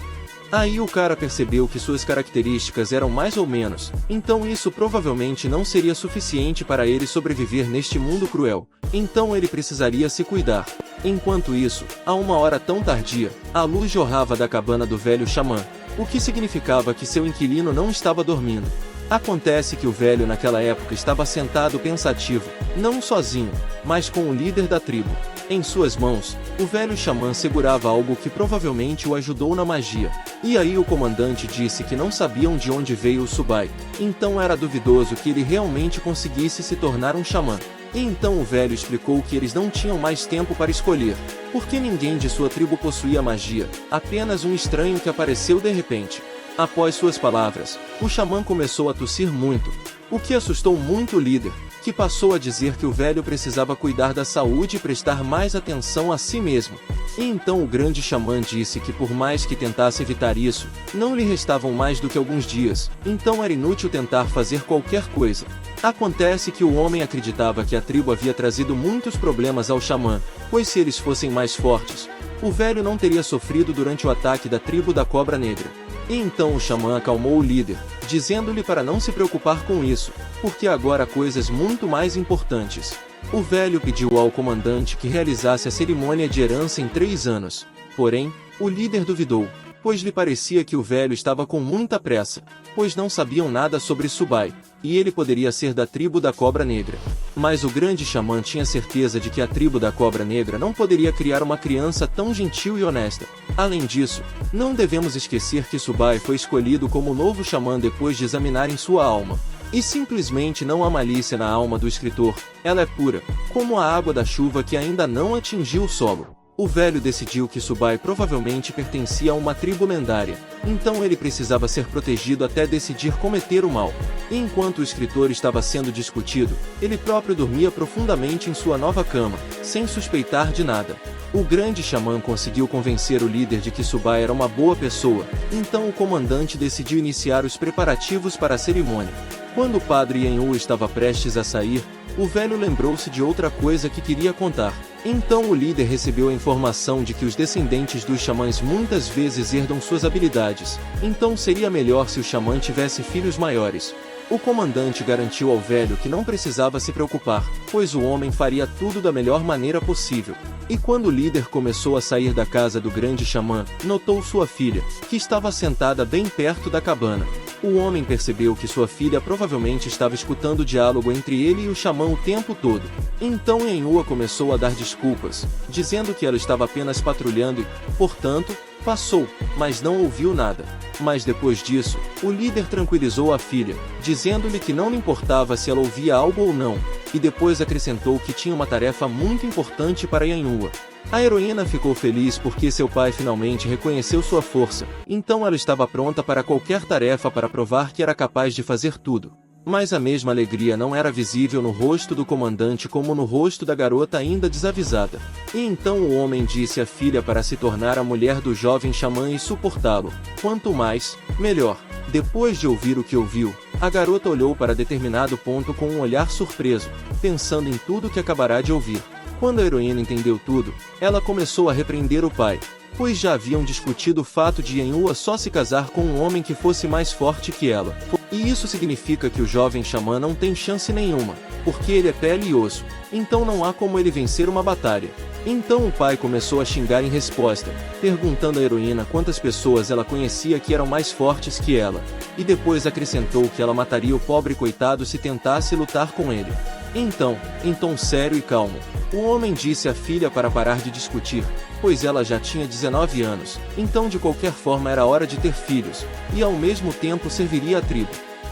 Speaker 1: Aí o cara percebeu que suas características eram mais ou menos, então isso provavelmente não seria suficiente para ele sobreviver neste mundo cruel, então ele precisaria se cuidar. Enquanto isso, a uma hora tão tardia, a luz jorrava da cabana do velho xamã, o que significava que seu inquilino não estava dormindo. Acontece que o velho naquela época estava sentado pensativo, não sozinho, mas com o líder da tribo. Em suas mãos, o velho xamã segurava algo que provavelmente o ajudou na magia. E aí o comandante disse que não sabiam de onde veio o Subai, então era duvidoso que ele realmente conseguisse se tornar um xamã. E então o velho explicou que eles não tinham mais tempo para escolher, porque ninguém de sua tribo possuía magia, apenas um estranho que apareceu de repente. Após suas palavras, o xamã começou a tossir muito, o que assustou muito o líder, que passou a dizer que o velho precisava cuidar da saúde e prestar mais atenção a si mesmo. E então o grande xamã disse que por mais que tentasse evitar isso, não lhe restavam mais do que alguns dias, então era inútil tentar fazer qualquer coisa. Acontece que o homem acreditava que a tribo havia trazido muitos problemas ao xamã, pois se eles fossem mais fortes, o velho não teria sofrido durante o ataque da tribo da Cobra Negra. E então o xamã acalmou o líder, dizendo-lhe para não se preocupar com isso, porque agora há coisas muito mais importantes. O velho pediu ao comandante que realizasse a cerimônia de herança em 3 anos. Porém, o líder duvidou, pois lhe parecia que o velho estava com muita pressa, pois não sabiam nada sobre Subai, e ele poderia ser da tribo da Cobra Negra. Mas o grande xamã tinha certeza de que a tribo da Cobra Negra não poderia criar uma criança tão gentil e honesta. Além disso, não devemos esquecer que Subai foi escolhido como novo xamã depois de examinarem sua alma. E simplesmente não há malícia na alma do escritor, ela é pura, como a água da chuva que ainda não atingiu o solo. O velho decidiu que Subai provavelmente pertencia a uma tribo lendária, então ele precisava ser protegido até decidir cometer o mal. E enquanto o escritor estava sendo discutido, ele próprio dormia profundamente em sua nova cama, sem suspeitar de nada. O grande xamã conseguiu convencer o líder de que Subai era uma boa pessoa, então o comandante decidiu iniciar os preparativos para a cerimônia. Quando o padre Yenhu estava prestes a sair, o velho lembrou-se de outra coisa que queria contar. Então o líder recebeu a informação de que os descendentes dos xamãs muitas vezes herdam suas habilidades, então seria melhor se o xamã tivesse filhos maiores. O comandante garantiu ao velho que não precisava se preocupar, pois o homem faria tudo da melhor maneira possível. E quando o líder começou a sair da casa do grande xamã, notou sua filha, que estava sentada bem perto da cabana. O homem percebeu que sua filha provavelmente estava escutando o diálogo entre ele e o xamã o tempo todo. Então Yenhua começou a dar desculpas, dizendo que ela estava apenas patrulhando e, portanto, passou, mas não ouviu nada. Mas depois disso, o líder tranquilizou a filha, dizendo-lhe que não lhe importava se ela ouvia algo ou não, e depois acrescentou que tinha uma tarefa muito importante para Yenhua. A heroína ficou feliz porque seu pai finalmente reconheceu sua força, então ela estava pronta para qualquer tarefa para provar que era capaz de fazer tudo. Mas a mesma alegria não era visível no rosto do comandante como no rosto da garota ainda desavisada. E então o homem disse à filha para se tornar a mulher do jovem xamã e suportá-lo. Quanto mais, melhor. Depois de ouvir o que ouviu, a garota olhou para determinado ponto com um olhar surpreso, pensando em tudo que acabará de ouvir. Quando a heroína entendeu tudo, ela começou a repreender o pai, pois já haviam discutido o fato de Yenhua só se casar com um homem que fosse mais forte que ela. E isso significa que o jovem xamã não tem chance nenhuma, porque ele é pele e osso, então não há como ele vencer uma batalha. Então o pai começou a xingar em resposta, perguntando à heroína quantas pessoas ela conhecia que eram mais fortes que ela, e depois acrescentou que ela mataria o pobre coitado se tentasse lutar com ele. Então, em tom sério e calmo, o homem disse à filha para parar de discutir, pois ela já tinha 19 anos, então de qualquer forma era hora de ter filhos, e ao mesmo tempo serviria a tribo.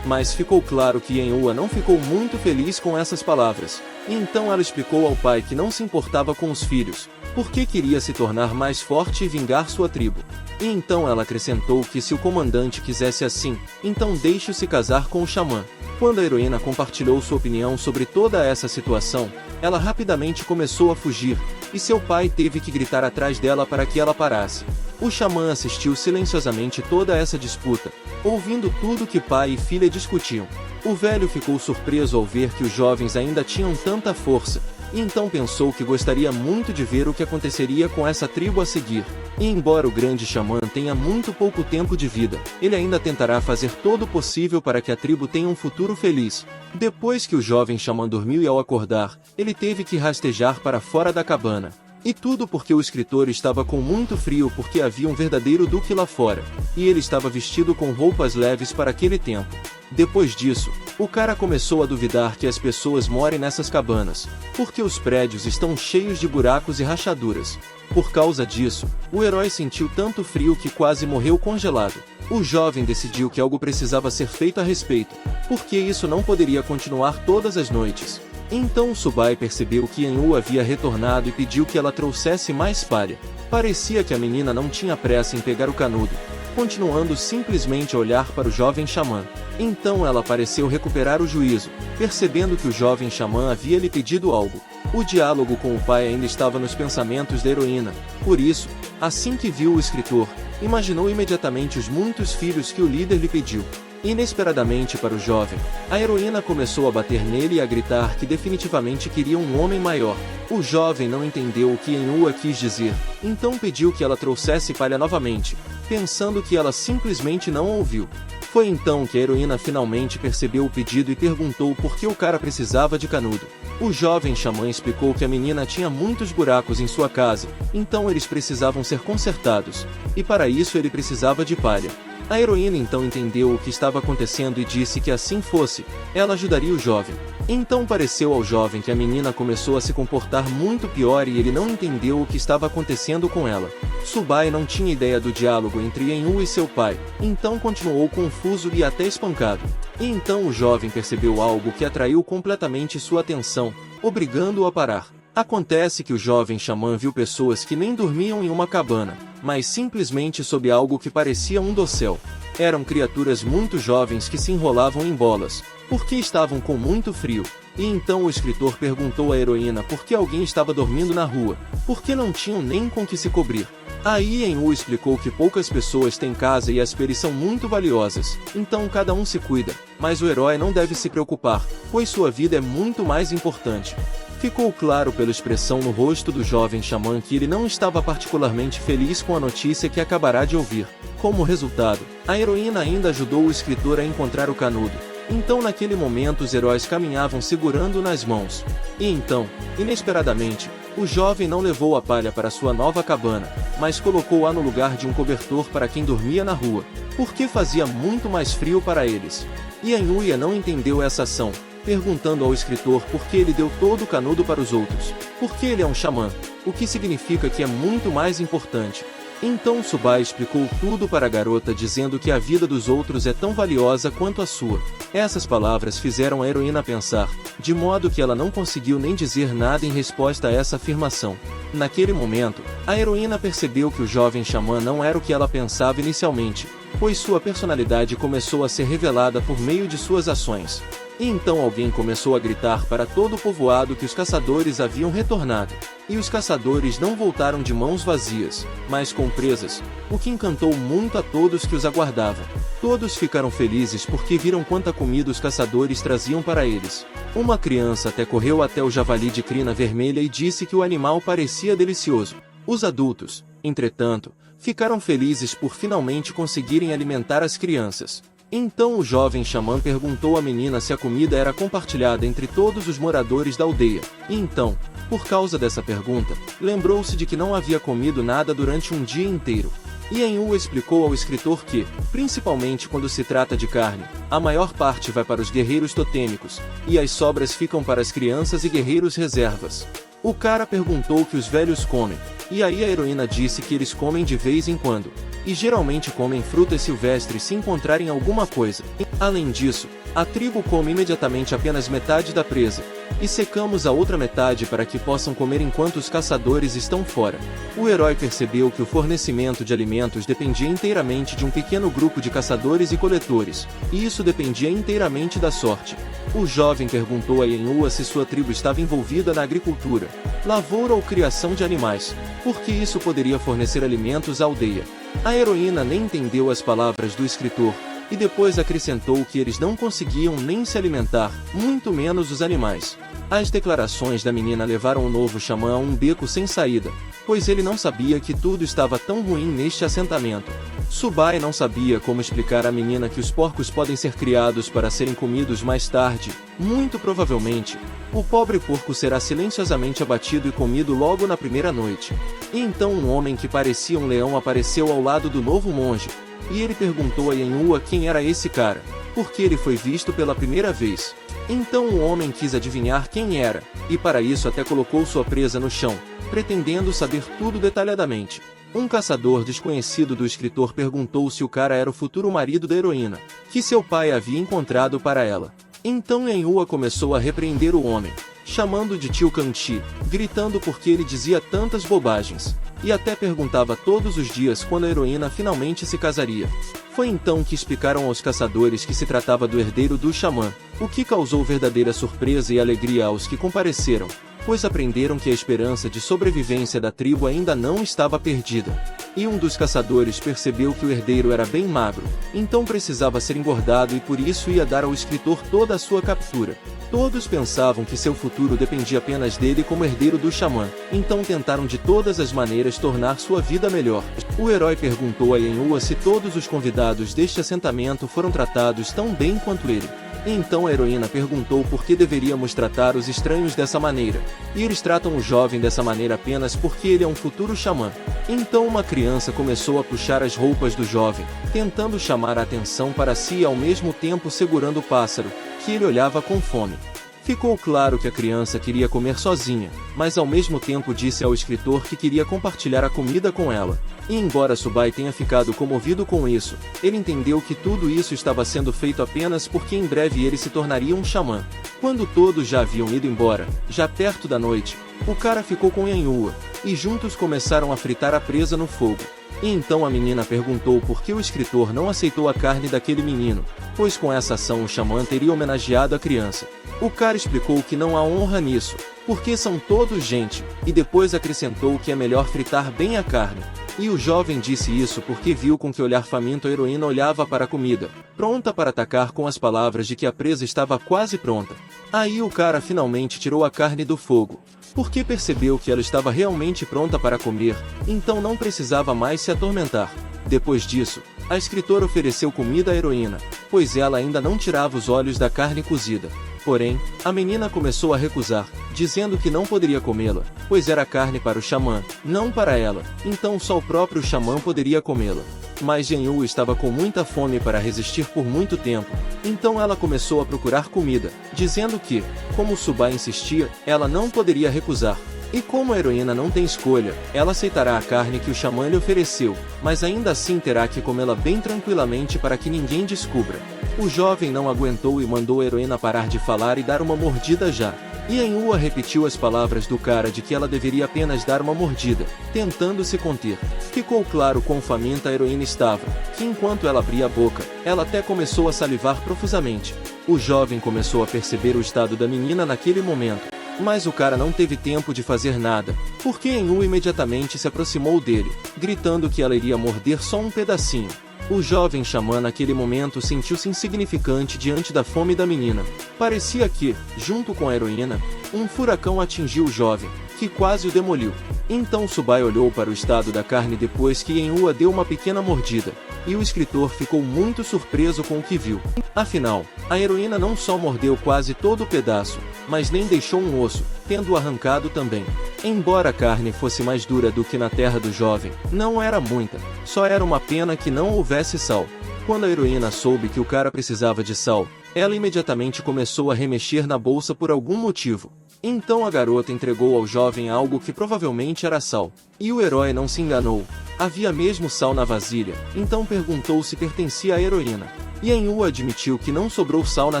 Speaker 1: Mas ficou claro que Yenhua não ficou muito feliz com essas palavras, e então ela explicou ao pai que não se importava com os filhos, porque queria se tornar mais forte e vingar sua tribo. E então ela acrescentou que se o comandante quisesse assim, então deixe-o se casar com o xamã. Quando a heroína compartilhou sua opinião sobre toda essa situação, ela rapidamente começou a fugir, e seu pai teve que gritar atrás dela para que ela parasse. O xamã assistiu silenciosamente toda essa disputa, ouvindo tudo que pai e filha discutiam. O velho ficou surpreso ao ver que os jovens ainda tinham tanta força, e então pensou que gostaria muito de ver o que aconteceria com essa tribo a seguir. E embora o grande xamã tenha muito pouco tempo de vida, ele ainda tentará fazer todo o possível para que a tribo tenha um futuro feliz. Depois que o jovem xamã dormiu e ao acordar, ele teve que rastejar para fora da cabana. E tudo porque o escritor estava com muito frio porque havia um verdadeiro duque lá fora, e ele estava vestido com roupas leves para aquele tempo. Depois disso, o cara começou a duvidar que as pessoas morem nessas cabanas, porque os prédios estão cheios de buracos e rachaduras. Por causa disso, o herói sentiu tanto frio que quase morreu congelado. O jovem decidiu que algo precisava ser feito a respeito, porque isso não poderia continuar todas as noites. Então Subai percebeu que Yenhua havia retornado e pediu que ela trouxesse mais palha. Parecia que a menina não tinha pressa em pegar o canudo, continuando simplesmente a olhar para o jovem xamã. Então ela pareceu recuperar o juízo, percebendo que o jovem xamã havia lhe pedido algo. O diálogo com o pai ainda estava nos pensamentos da heroína, por isso, assim que viu o escritor, imaginou imediatamente os muitos filhos que o líder lhe pediu. Inesperadamente para o jovem, a heroína começou a bater nele e a gritar que definitivamente queria um homem maior. O jovem não entendeu o que Yenhua quis dizer, então pediu que ela trouxesse palha novamente, pensando que ela simplesmente não ouviu. Foi então que a heroína finalmente percebeu o pedido e perguntou por que o cara precisava de canudo. O jovem xamã explicou que a menina tinha muitos buracos em sua casa, então eles precisavam ser consertados, e para isso ele precisava de palha. A heroína então entendeu o que estava acontecendo e disse que assim fosse, ela ajudaria o jovem. Então pareceu ao jovem que a menina começou a se comportar muito pior e ele não entendeu o que estava acontecendo com ela. Subai não tinha ideia do diálogo entre Yenhua e seu pai, então continuou confuso e até espancado. E então o jovem percebeu algo que atraiu completamente sua atenção, obrigando-o a parar. Acontece que o jovem xamã viu pessoas que nem dormiam em uma cabana, mas simplesmente sob algo que parecia um dossel. Eram criaturas muito jovens que se enrolavam em bolas, porque estavam com muito frio. E então o escritor perguntou à heroína por que alguém estava dormindo na rua, porque não tinham nem com que se cobrir. Aí Enwu explicou que poucas pessoas têm casa e as peles são muito valiosas, então cada um se cuida, mas o herói não deve se preocupar, pois sua vida é muito mais importante. Ficou claro pela expressão no rosto do jovem xamã que ele não estava particularmente feliz com a notícia que acabará de ouvir. Como resultado, a heroína ainda ajudou o escritor a encontrar o canudo. Então naquele momento os heróis caminhavam segurando nas mãos. E então, inesperadamente, o jovem não levou a palha para sua nova cabana, mas colocou-a no lugar de um cobertor para quem dormia na rua, porque fazia muito mais frio para eles. E Anhuia não entendeu essa ação, perguntando ao escritor por que ele deu todo o canudo para os outros, porque ele é um xamã, o que significa que é muito mais importante. Então Subai explicou tudo para a garota dizendo que a vida dos outros é tão valiosa quanto a sua. Essas palavras fizeram a heroína pensar, de modo que ela não conseguiu nem dizer nada em resposta a essa afirmação. Naquele momento, a heroína percebeu que o jovem xamã não era o que ela pensava inicialmente, pois sua personalidade começou a ser revelada por meio de suas ações. E então alguém começou a gritar para todo o povoado que os caçadores haviam retornado. E os caçadores não voltaram de mãos vazias, mas com presas, o que encantou muito a todos que os aguardavam. Todos ficaram felizes porque viram quanta comida os caçadores traziam para eles. Uma criança até correu até o javali de crina vermelha e disse que o animal parecia delicioso. Os adultos, entretanto, ficaram felizes por finalmente conseguirem alimentar as crianças. Então o jovem xamã perguntou à menina se a comida era compartilhada entre todos os moradores da aldeia. E então, por causa dessa pergunta, lembrou-se de que não havia comido nada durante um dia inteiro. E Enwu explicou ao escritor que, principalmente quando se trata de carne, a maior parte vai para os guerreiros totêmicos, e as sobras ficam para as crianças e guerreiros reservas. O cara perguntou o que os velhos comem, e aí a heroína disse que eles comem de vez em quando, e geralmente comem frutas silvestres se encontrarem alguma coisa. Além disso, a tribo come imediatamente apenas metade da presa, e secamos a outra metade para que possam comer enquanto os caçadores estão fora. O herói percebeu que o fornecimento de alimentos dependia inteiramente de um pequeno grupo de caçadores e coletores, e isso dependia inteiramente da sorte. O jovem perguntou a Enua se sua tribo estava envolvida na agricultura, lavoura ou criação de animais, porque isso poderia fornecer alimentos à aldeia. A heroína nem entendeu as palavras do escritor, e depois acrescentou que eles não conseguiam nem se alimentar, muito menos os animais. As declarações da menina levaram o novo xamã a um beco sem saída, pois ele não sabia que tudo estava tão ruim neste assentamento. Subai não sabia como explicar à menina que os porcos podem ser criados para serem comidos mais tarde. Muito provavelmente, o pobre porco será silenciosamente abatido e comido logo na primeira noite. E então um homem que parecia um leão apareceu ao lado do novo monge, e ele perguntou a Enua quem era esse cara, porque ele foi visto pela primeira vez. Então o homem quis adivinhar quem era, e para isso até colocou sua presa no chão, pretendendo saber tudo detalhadamente. Um caçador desconhecido do escritor perguntou se o cara era o futuro marido da heroína, que seu pai havia encontrado para ela. Então Enua começou a repreender o homem, chamando de tio Kanchi, gritando porque ele dizia tantas bobagens, e até perguntava todos os dias quando a heroína finalmente se casaria. Foi então que explicaram aos caçadores que se tratava do herdeiro do xamã, o que causou verdadeira surpresa e alegria aos que compareceram, pois aprenderam que a esperança de sobrevivência da tribo ainda não estava perdida. E um dos caçadores percebeu que o herdeiro era bem magro, então precisava ser engordado e por isso ia dar ao escritor toda a sua captura. Todos pensavam que seu futuro dependia apenas dele como herdeiro do xamã, então tentaram de todas as maneiras tornar sua vida melhor. O herói perguntou a Enua se todos os convidados deste assentamento foram tratados tão bem quanto ele. Então a heroína perguntou por que deveríamos tratar os estranhos dessa maneira, e eles tratam o jovem dessa maneira apenas porque ele é um futuro xamã. Então uma criança começou a puxar as roupas do jovem, tentando chamar a atenção para si e ao mesmo tempo segurando o pássaro, que ele olhava com fome. Ficou claro que a criança queria comer sozinha, mas ao mesmo tempo disse ao escritor que queria compartilhar a comida com ela. E embora Subai tenha ficado comovido com isso, ele entendeu que tudo isso estava sendo feito apenas porque em breve ele se tornaria um xamã. Quando todos já haviam ido embora, já perto da noite, o cara ficou com Yanhua, e juntos começaram a fritar a presa no fogo. E então a menina perguntou por que o escritor não aceitou a carne daquele menino, pois com essa ação o xamã teria homenageado a criança. O cara explicou que não há honra nisso, porque são todos gente, e depois acrescentou que é melhor fritar bem a carne. E o jovem disse isso porque viu com que olhar faminto a heroína olhava para a comida, pronta para atacar com as palavras de que a presa estava quase pronta. Aí o cara finalmente tirou a carne do fogo, porque percebeu que ela estava realmente pronta para comer, então não precisava mais se atormentar. Depois disso, a escritora ofereceu comida à heroína, pois ela ainda não tirava os olhos da carne cozida. Porém, a menina começou a recusar, dizendo que não poderia comê-la, pois era carne para o xamã, não para ela, então só o próprio xamã poderia comê-la. Mas Yanhua estava com muita fome para resistir por muito tempo, então ela começou a procurar comida, dizendo que, como Subai insistia, ela não poderia recusar. E como a heroína não tem escolha, ela aceitará a carne que o xamã lhe ofereceu, mas ainda assim terá que comê-la bem tranquilamente para que ninguém descubra. O jovem não aguentou e mandou a heroína parar de falar e dar uma mordida já. E Yanhua repetiu as palavras do cara de que ela deveria apenas dar uma mordida, tentando se conter. Ficou claro quão faminta a heroína estava, que enquanto ela abria a boca, ela até começou a salivar profusamente. O jovem começou a perceber o estado da menina naquele momento. Mas o cara não teve tempo de fazer nada, porque Yanhua imediatamente se aproximou dele, gritando que ela iria morder só um pedacinho. O jovem xamã naquele momento sentiu-se insignificante diante da fome da menina. Parecia que, junto com a heroína, um furacão atingiu o jovem, que quase o demoliu. Então Subai olhou para o estado da carne depois que Yanhua deu uma pequena mordida, e o escritor ficou muito surpreso com o que viu. Afinal, a heroína não só mordeu quase todo o pedaço, mas nem deixou um osso, tendo-o arrancado também. Embora a carne fosse mais dura do que na terra do jovem, não era muita, só era uma pena que não houvesse sal. Quando a heroína soube que o cara precisava de sal, ela imediatamente começou a remexer na bolsa por algum motivo. Então a garota entregou ao jovem algo que provavelmente era sal. E o herói não se enganou. Havia mesmo sal na vasilha, então perguntou se pertencia à heroína. Yanhua admitiu que não sobrou sal na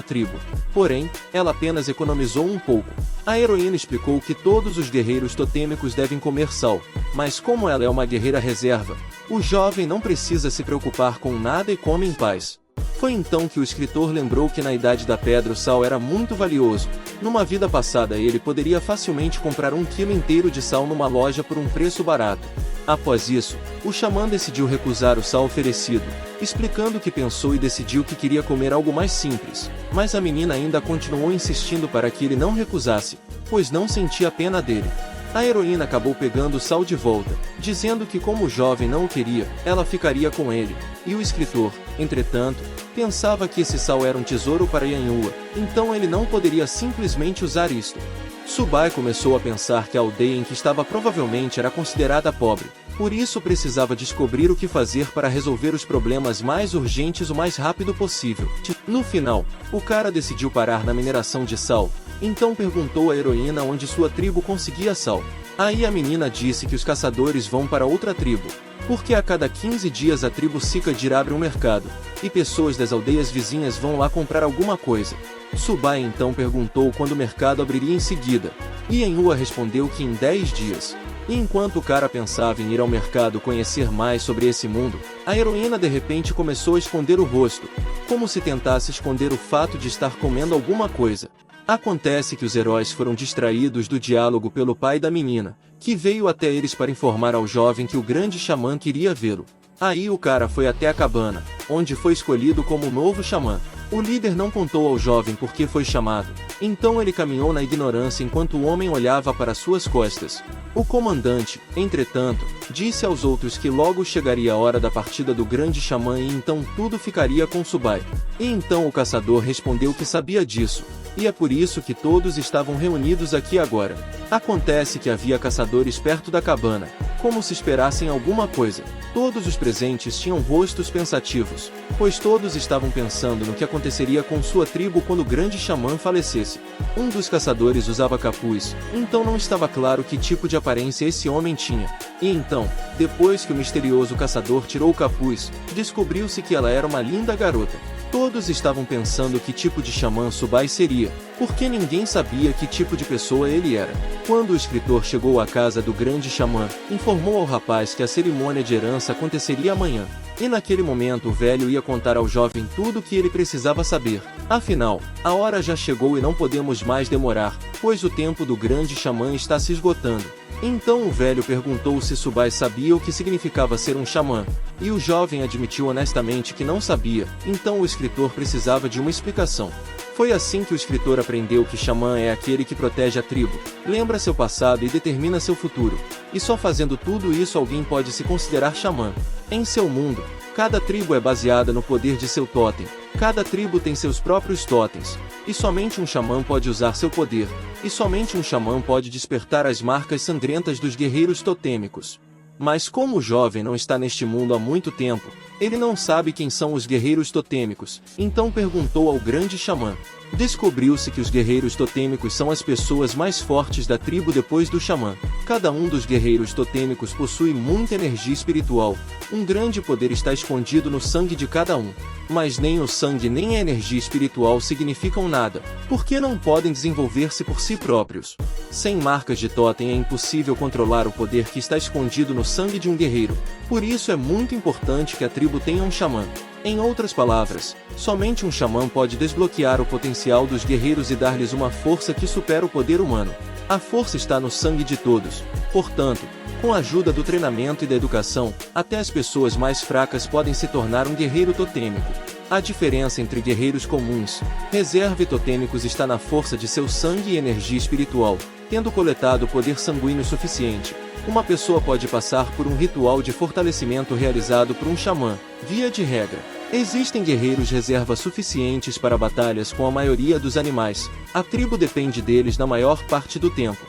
Speaker 1: tribo, porém, ela apenas economizou um pouco. A heroína explicou que todos os guerreiros totêmicos devem comer sal, mas como ela é uma guerreira reserva, o jovem não precisa se preocupar com nada e come em paz. Foi então que o escritor lembrou que na Idade da Pedra o sal era muito valioso. Numa vida passada ele poderia facilmente comprar 1 quilo inteiro de sal numa loja por um preço barato. Após isso, o xamã decidiu recusar o sal oferecido, explicando que pensou e decidiu que queria comer algo mais simples, mas a menina ainda continuou insistindo para que ele não recusasse, pois não sentia pena dele. A heroína acabou pegando o sal de volta, dizendo que como o jovem não o queria, ela ficaria com ele, e o escritor, entretanto, pensava que esse sal era um tesouro para Yanhua, então ele não poderia simplesmente usar isto. Subai começou a pensar que a aldeia em que estava provavelmente era considerada pobre, por isso precisava descobrir o que fazer para resolver os problemas mais urgentes o mais rápido possível. No final, o cara decidiu parar na mineração de sal, então perguntou à heroína onde sua tribo conseguia sal. Aí a menina disse que os caçadores vão para outra tribo, porque a cada 15 dias a tribo Sikadir abre um mercado, e pessoas das aldeias vizinhas vão lá comprar alguma coisa. Subai então perguntou quando o mercado abriria em seguida, e Yanhua respondeu que em 10 dias. E enquanto o cara pensava em ir ao mercado conhecer mais sobre esse mundo, a heroína de repente começou a esconder o rosto, como se tentasse esconder o fato de estar comendo alguma coisa. Acontece que os heróis foram distraídos do diálogo pelo pai da menina, que veio até eles para informar ao jovem que o grande xamã queria vê-lo. Aí o cara foi até a cabana, onde foi escolhido como o novo xamã. O líder não contou ao jovem por que foi chamado, então ele caminhou na ignorância enquanto o homem olhava para suas costas. O comandante, entretanto, disse aos outros que logo chegaria a hora da partida do grande xamã e então tudo ficaria com Subai. E então o caçador respondeu que sabia disso, e é por isso que todos estavam reunidos aqui agora. Acontece que havia caçadores perto da cabana, como se esperassem alguma coisa. Todos os presentes tinham rostos pensativos, pois todos estavam pensando no que aconteceria com sua tribo quando o grande xamã falecesse. Um dos caçadores usava capuz, então não estava claro que tipo de aparência esse homem tinha. E então, depois que o misterioso caçador tirou o capuz, descobriu-se que ela era uma linda garota. Todos estavam pensando que tipo de xamã Subai seria, porque ninguém sabia que tipo de pessoa ele era. Quando o escritor chegou à casa do grande xamã, informou ao rapaz que a cerimônia de herança aconteceria amanhã. E naquele momento o velho ia contar ao jovem tudo o que ele precisava saber. Afinal, a hora já chegou e não podemos mais demorar, pois o tempo do grande xamã está se esgotando. Então o velho perguntou se Subai sabia o que significava ser um xamã, e o jovem admitiu honestamente que não sabia, então o escritor precisava de uma explicação. Foi assim que o escritor aprendeu que xamã é aquele que protege a tribo, lembra seu passado e determina seu futuro, e só fazendo tudo isso alguém pode se considerar xamã. Em seu mundo, cada tribo é baseada no poder de seu totem, cada tribo tem seus próprios totens, e somente um xamã pode usar seu poder, e somente um xamã pode despertar as marcas sangrentas dos guerreiros totêmicos. Mas como o jovem não está neste mundo há muito tempo, ele não sabe quem são os guerreiros totêmicos, então perguntou ao grande xamã. Descobriu-se que os guerreiros totêmicos são as pessoas mais fortes da tribo depois do xamã. Cada um dos guerreiros totêmicos possui muita energia espiritual. Um grande poder está escondido no sangue de cada um. Mas nem o sangue nem a energia espiritual significam nada, porque não podem desenvolver-se por si próprios. Sem marcas de totem é impossível controlar o poder que está escondido no sangue de um guerreiro. Por isso é muito importante que a tribo tenha um xamã. Em outras palavras, somente um xamã pode desbloquear o potencial dos guerreiros e dar-lhes uma força que supera o poder humano. A força está no sangue de todos. Portanto, com a ajuda do treinamento e da educação, até as pessoas mais fracas podem se tornar um guerreiro totêmico. A diferença entre guerreiros comuns, reserva e totêmicos está na força de seu sangue e energia espiritual. Tendo coletado poder sanguíneo suficiente, uma pessoa pode passar por um ritual de fortalecimento realizado por um xamã, via de regra. Existem guerreiros reserva suficientes para batalhas com a maioria dos animais. A tribo depende deles na maior parte do tempo.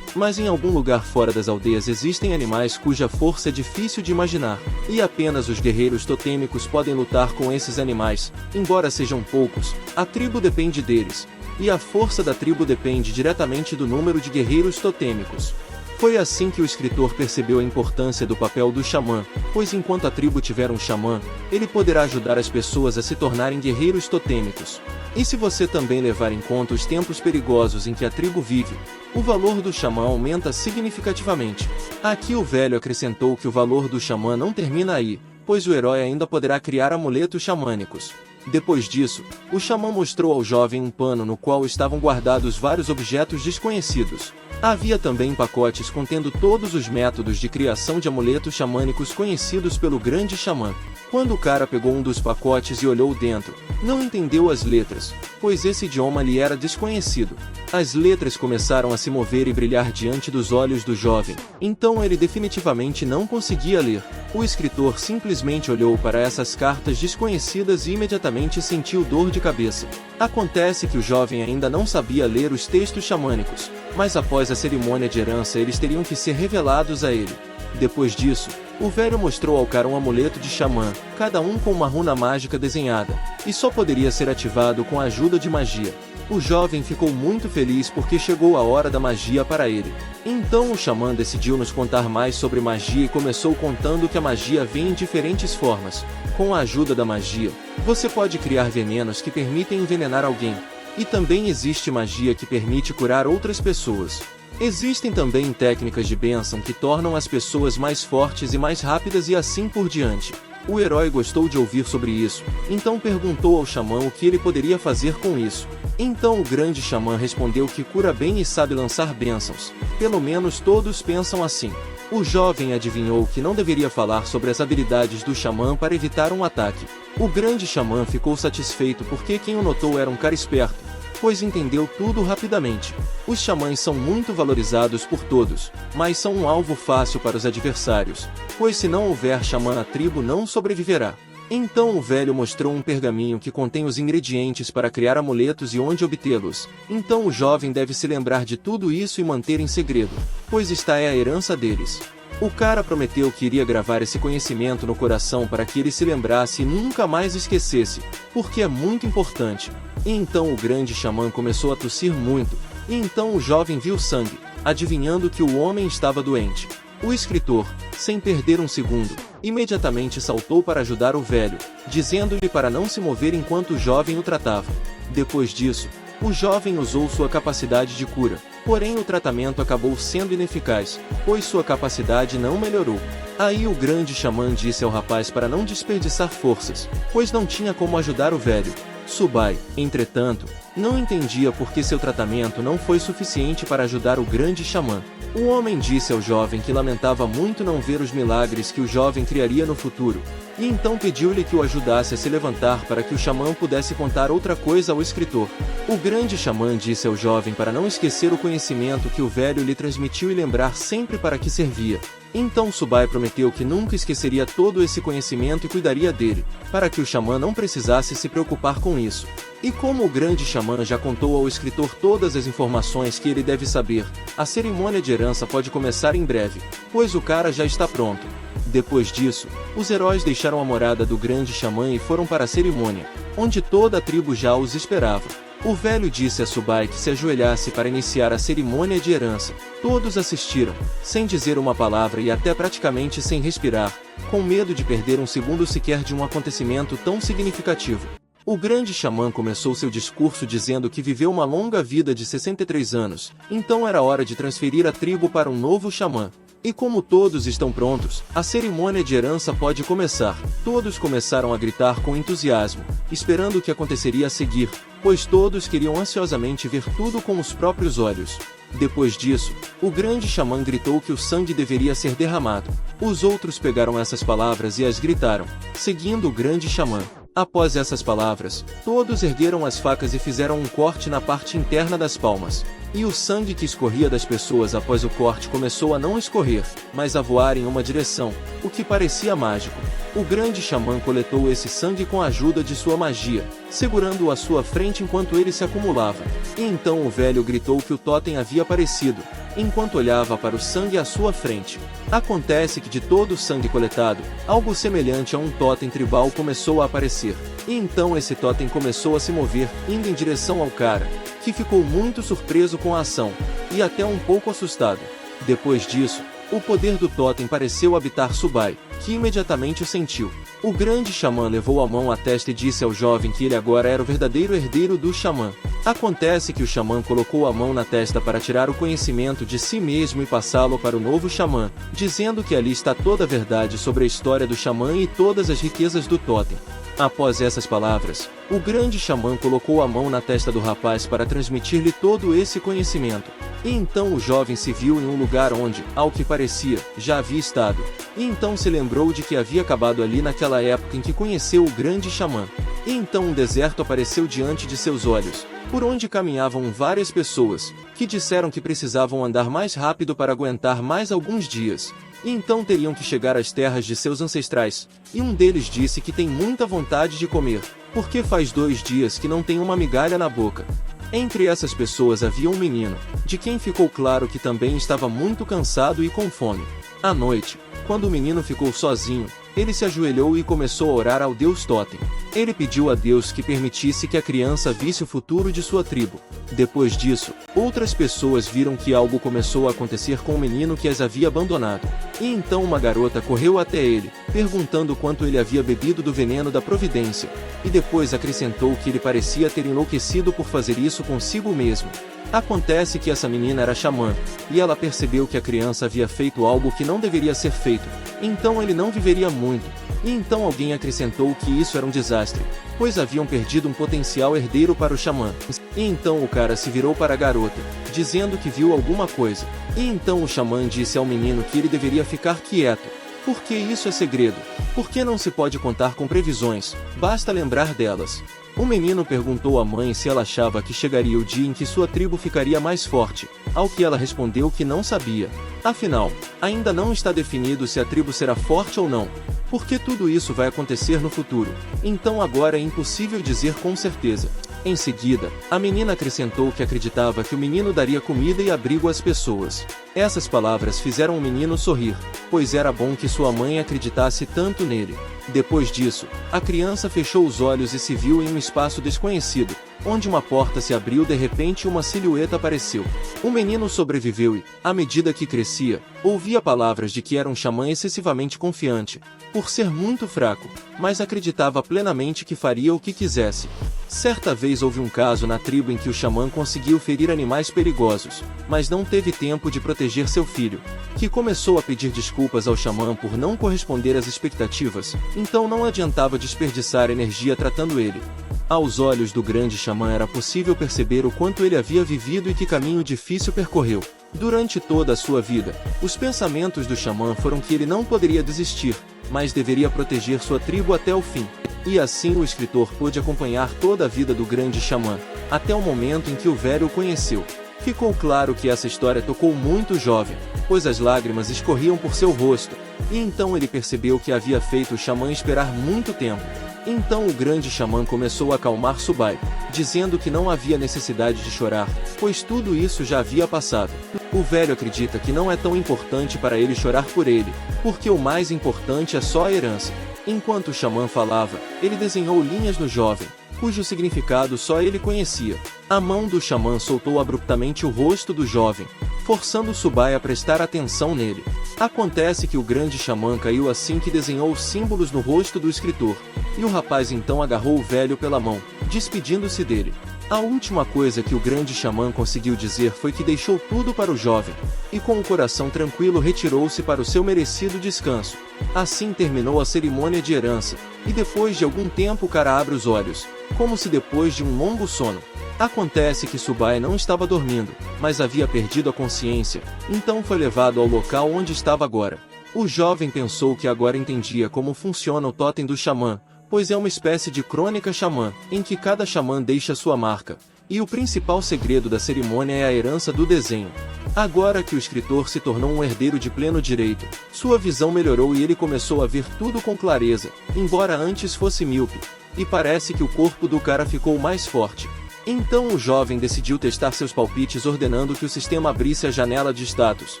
Speaker 1: Mas em algum lugar fora das aldeias existem animais cuja força é difícil de imaginar, e apenas os guerreiros totêmicos podem lutar com esses animais. Embora sejam poucos, a tribo depende deles, e a força da tribo depende diretamente do número de guerreiros totêmicos. Foi assim que o escritor percebeu a importância do papel do xamã, pois enquanto a tribo tiver um xamã, ele poderá ajudar as pessoas a se tornarem guerreiros totêmicos. E se você também levar em conta os tempos perigosos em que a tribo vive, o valor do xamã aumenta significativamente. Aqui o velho acrescentou que o valor do xamã não termina aí, pois o herói ainda poderá criar amuletos xamânicos. Depois disso, o xamã mostrou ao jovem um pano no qual estavam guardados vários objetos desconhecidos. Havia também pacotes contendo todos os métodos de criação de amuletos xamânicos conhecidos pelo grande xamã. Quando o cara pegou um dos pacotes e olhou dentro, não entendeu as letras, pois esse idioma lhe era desconhecido. As letras começaram a se mover e brilhar diante dos olhos do jovem, então ele definitivamente não conseguia ler. O escritor simplesmente olhou para essas cartas desconhecidas e imediatamente sentiu dor de cabeça. Acontece que o jovem ainda não sabia ler os textos xamânicos, mas após a cerimônia de herança eles teriam que ser revelados a ele. Depois disso, o velho mostrou ao cara um amuleto de xamã, cada um com uma runa mágica desenhada, e só poderia ser ativado com a ajuda de magia. O jovem ficou muito feliz porque chegou a hora da magia para ele. Então o xamã decidiu nos contar mais sobre magia e começou contando que a magia vem em diferentes formas. Com a ajuda da magia, você pode criar venenos que permitem envenenar alguém. E também existe magia que permite curar outras pessoas. Existem também técnicas de bênção que tornam as pessoas mais fortes e mais rápidas e assim por diante. O herói gostou de ouvir sobre isso, então perguntou ao xamã o que ele poderia fazer com isso. Então o grande xamã respondeu que cura bem e sabe lançar bênçãos. Pelo menos todos pensam assim. O jovem adivinhou que não deveria falar sobre as habilidades do xamã para evitar um ataque. O grande xamã ficou satisfeito porque quem o notou era um cara esperto, pois entendeu tudo rapidamente. Os xamãs são muito valorizados por todos, mas são um alvo fácil para os adversários, pois se não houver xamã a tribo não sobreviverá. Então o velho mostrou um pergaminho que contém os ingredientes para criar amuletos e onde obtê-los. Então o jovem deve se lembrar de tudo isso e manter em segredo, pois esta é a herança deles. O cara prometeu que iria gravar esse conhecimento no coração para que ele se lembrasse e nunca mais esquecesse, porque é muito importante. E então o grande xamã começou a tossir muito, e então o jovem viu sangue, adivinhando que o homem estava doente. O escritor, sem perder um segundo, imediatamente saltou para ajudar o velho, dizendo-lhe para não se mover enquanto o jovem o tratava. Depois disso, o jovem usou sua capacidade de cura, porém o tratamento acabou sendo ineficaz, pois sua capacidade não melhorou. Aí o grande xamã disse ao rapaz para não desperdiçar forças, pois não tinha como ajudar o velho. Subai, entretanto, não entendia por que seu tratamento não foi suficiente para ajudar o grande xamã. O homem disse ao jovem que lamentava muito não ver os milagres que o jovem criaria no futuro, e então pediu-lhe que o ajudasse a se levantar para que o xamã pudesse contar outra coisa ao escritor. O grande xamã disse ao jovem para não esquecer o conhecimento que o velho lhe transmitiu e lembrar sempre para que servia. Então Subai prometeu que nunca esqueceria todo esse conhecimento e cuidaria dele, para que o xamã não precisasse se preocupar com isso. E como o grande xamã já contou ao escritor todas as informações que ele deve saber, a cerimônia de herança pode começar em breve, pois o cara já está pronto. Depois disso, os heróis deixaram a morada do grande xamã e foram para a cerimônia, onde toda a tribo já os esperava. O velho disse a Subai que se ajoelhasse para iniciar a cerimônia de herança. Todos assistiram, sem dizer uma palavra e até praticamente sem respirar, com medo de perder um segundo sequer de um acontecimento tão significativo. O grande xamã começou seu discurso dizendo que viveu uma longa vida de 63 anos, então era hora de transferir a tribo para um novo xamã. E como todos estão prontos, a cerimônia de herança pode começar. Todos começaram a gritar com entusiasmo, esperando o que aconteceria a seguir, pois todos queriam ansiosamente ver tudo com os próprios olhos. Depois disso, o grande xamã gritou que o sangue deveria ser derramado. Os outros pegaram essas palavras e as gritaram, seguindo o grande xamã. Após essas palavras, todos ergueram as facas e fizeram um corte na parte interna das palmas. E o sangue que escorria das pessoas após o corte começou a não escorrer, mas a voar em uma direção, o que parecia mágico. O grande xamã coletou esse sangue com a ajuda de sua magia, segurando-o à sua frente enquanto ele se acumulava. E então o velho gritou que o totem havia aparecido, enquanto olhava para o sangue à sua frente. Acontece que de todo o sangue coletado, algo semelhante a um totem tribal começou a aparecer. E então esse totem começou a se mover, indo em direção ao cara, que ficou muito surpreso com a ação, e até um pouco assustado. Depois disso, o poder do totem pareceu habitar Subai, que imediatamente o sentiu. O grande xamã levou a mão à testa e disse ao jovem que ele agora era o verdadeiro herdeiro do xamã. Acontece que o xamã colocou a mão na testa para tirar o conhecimento de si mesmo e passá-lo para o novo xamã, dizendo que ali está toda a verdade sobre a história do xamã e todas as riquezas do totem. Após essas palavras, o grande xamã colocou a mão na testa do rapaz para transmitir-lhe todo esse conhecimento. E então o jovem se viu em um lugar onde, ao que parecia, já havia estado. E então se lembrou de que havia acabado ali naquela época em que conheceu o grande xamã. E então um deserto apareceu diante de seus olhos, por onde caminhavam várias pessoas, que disseram que precisavam andar mais rápido para aguentar mais alguns dias. E então teriam que chegar às terras de seus ancestrais, e um deles disse que tem muita vontade de comer, porque faz 2 dias que não tem uma migalha na boca. Entre essas pessoas havia um menino, de quem ficou claro que também estava muito cansado e com fome. À noite, quando o menino ficou sozinho, ele se ajoelhou e começou a orar ao Deus Totem. Ele pediu a Deus que permitisse que a criança visse o futuro de sua tribo. Depois disso, outras pessoas viram que algo começou a acontecer com o menino que as havia abandonado. E então uma garota correu até ele, perguntando quanto ele havia bebido do veneno da providência, e depois acrescentou que ele parecia ter enlouquecido por fazer isso consigo mesmo. Acontece que essa menina era xamã, e ela percebeu que a criança havia feito algo que não deveria ser feito, então ele não viveria muito. E então alguém acrescentou que isso era um desastre, pois haviam perdido um potencial herdeiro para o xamã. E então o cara se virou para a garota, dizendo que viu alguma coisa. E então o xamã disse ao menino que ele deveria ficar quieto, porque isso é segredo, porque não se pode contar com previsões, basta lembrar delas. O menino perguntou à mãe se ela achava que chegaria o dia em que sua tribo ficaria mais forte, ao que ela respondeu que não sabia. Afinal, ainda não está definido se a tribo será forte ou não, porque tudo isso vai acontecer no futuro, então agora é impossível dizer com certeza. Em seguida, a menina acrescentou que acreditava que o menino daria comida e abrigo às pessoas. Essas palavras fizeram o menino sorrir, pois era bom que sua mãe acreditasse tanto nele. Depois disso, a criança fechou os olhos e se viu em um espaço desconhecido, onde uma porta se abriu de repente e uma silhueta apareceu. O menino sobreviveu e, à medida que crescia, ouvia palavras de que era um xamã excessivamente confiante, por ser muito fraco, mas acreditava plenamente que faria o que quisesse. Certa vez houve um caso na tribo em que o xamã conseguiu ferir animais perigosos, mas não teve tempo de proteger seu filho, que começou a pedir desculpas ao xamã por não corresponder às expectativas, então não adiantava desperdiçar energia tratando ele. Aos olhos do grande xamã era possível perceber o quanto ele havia vivido e que caminho difícil percorreu. Durante toda a sua vida, os pensamentos do xamã foram que ele não poderia desistir, mas deveria proteger sua tribo até o fim. E assim o escritor pôde acompanhar toda a vida do grande xamã, até o momento em que o velho o conheceu. Ficou claro que essa história tocou muito o jovem, pois as lágrimas escorriam por seu rosto, e então ele percebeu que havia feito o xamã esperar muito tempo. Então o grande xamã começou a acalmar Subai, dizendo que não havia necessidade de chorar, pois tudo isso já havia passado. O velho acredita que não é tão importante para ele chorar por ele, porque o mais importante é só a herança. Enquanto o xamã falava, ele desenhou linhas no jovem, cujo significado só ele conhecia. A mão do xamã soltou abruptamente o rosto do jovem, forçando Subai a prestar atenção nele. Acontece que o grande xamã caiu assim que desenhou os símbolos no rosto do escritor, e o rapaz então agarrou o velho pela mão, despedindo-se dele. A última coisa que o grande xamã conseguiu dizer foi que deixou tudo para o jovem, e com o coração tranquilo retirou-se para o seu merecido descanso. Assim terminou a cerimônia de herança, e depois de algum tempo o cara abre os olhos, como se depois de um longo sono. Acontece que Subai não estava dormindo, mas havia perdido a consciência, então foi levado ao local onde estava agora. O jovem pensou que agora entendia como funciona o totem do xamã, pois é uma espécie de crônica xamã, em que cada xamã deixa sua marca, e o principal segredo da cerimônia é a herança do desenho. Agora que o escritor se tornou um herdeiro de pleno direito, sua visão melhorou e ele começou a ver tudo com clareza, embora antes fosse míope, e parece que o corpo do cara ficou mais forte. Então o jovem decidiu testar seus palpites ordenando que o sistema abrisse a janela de status,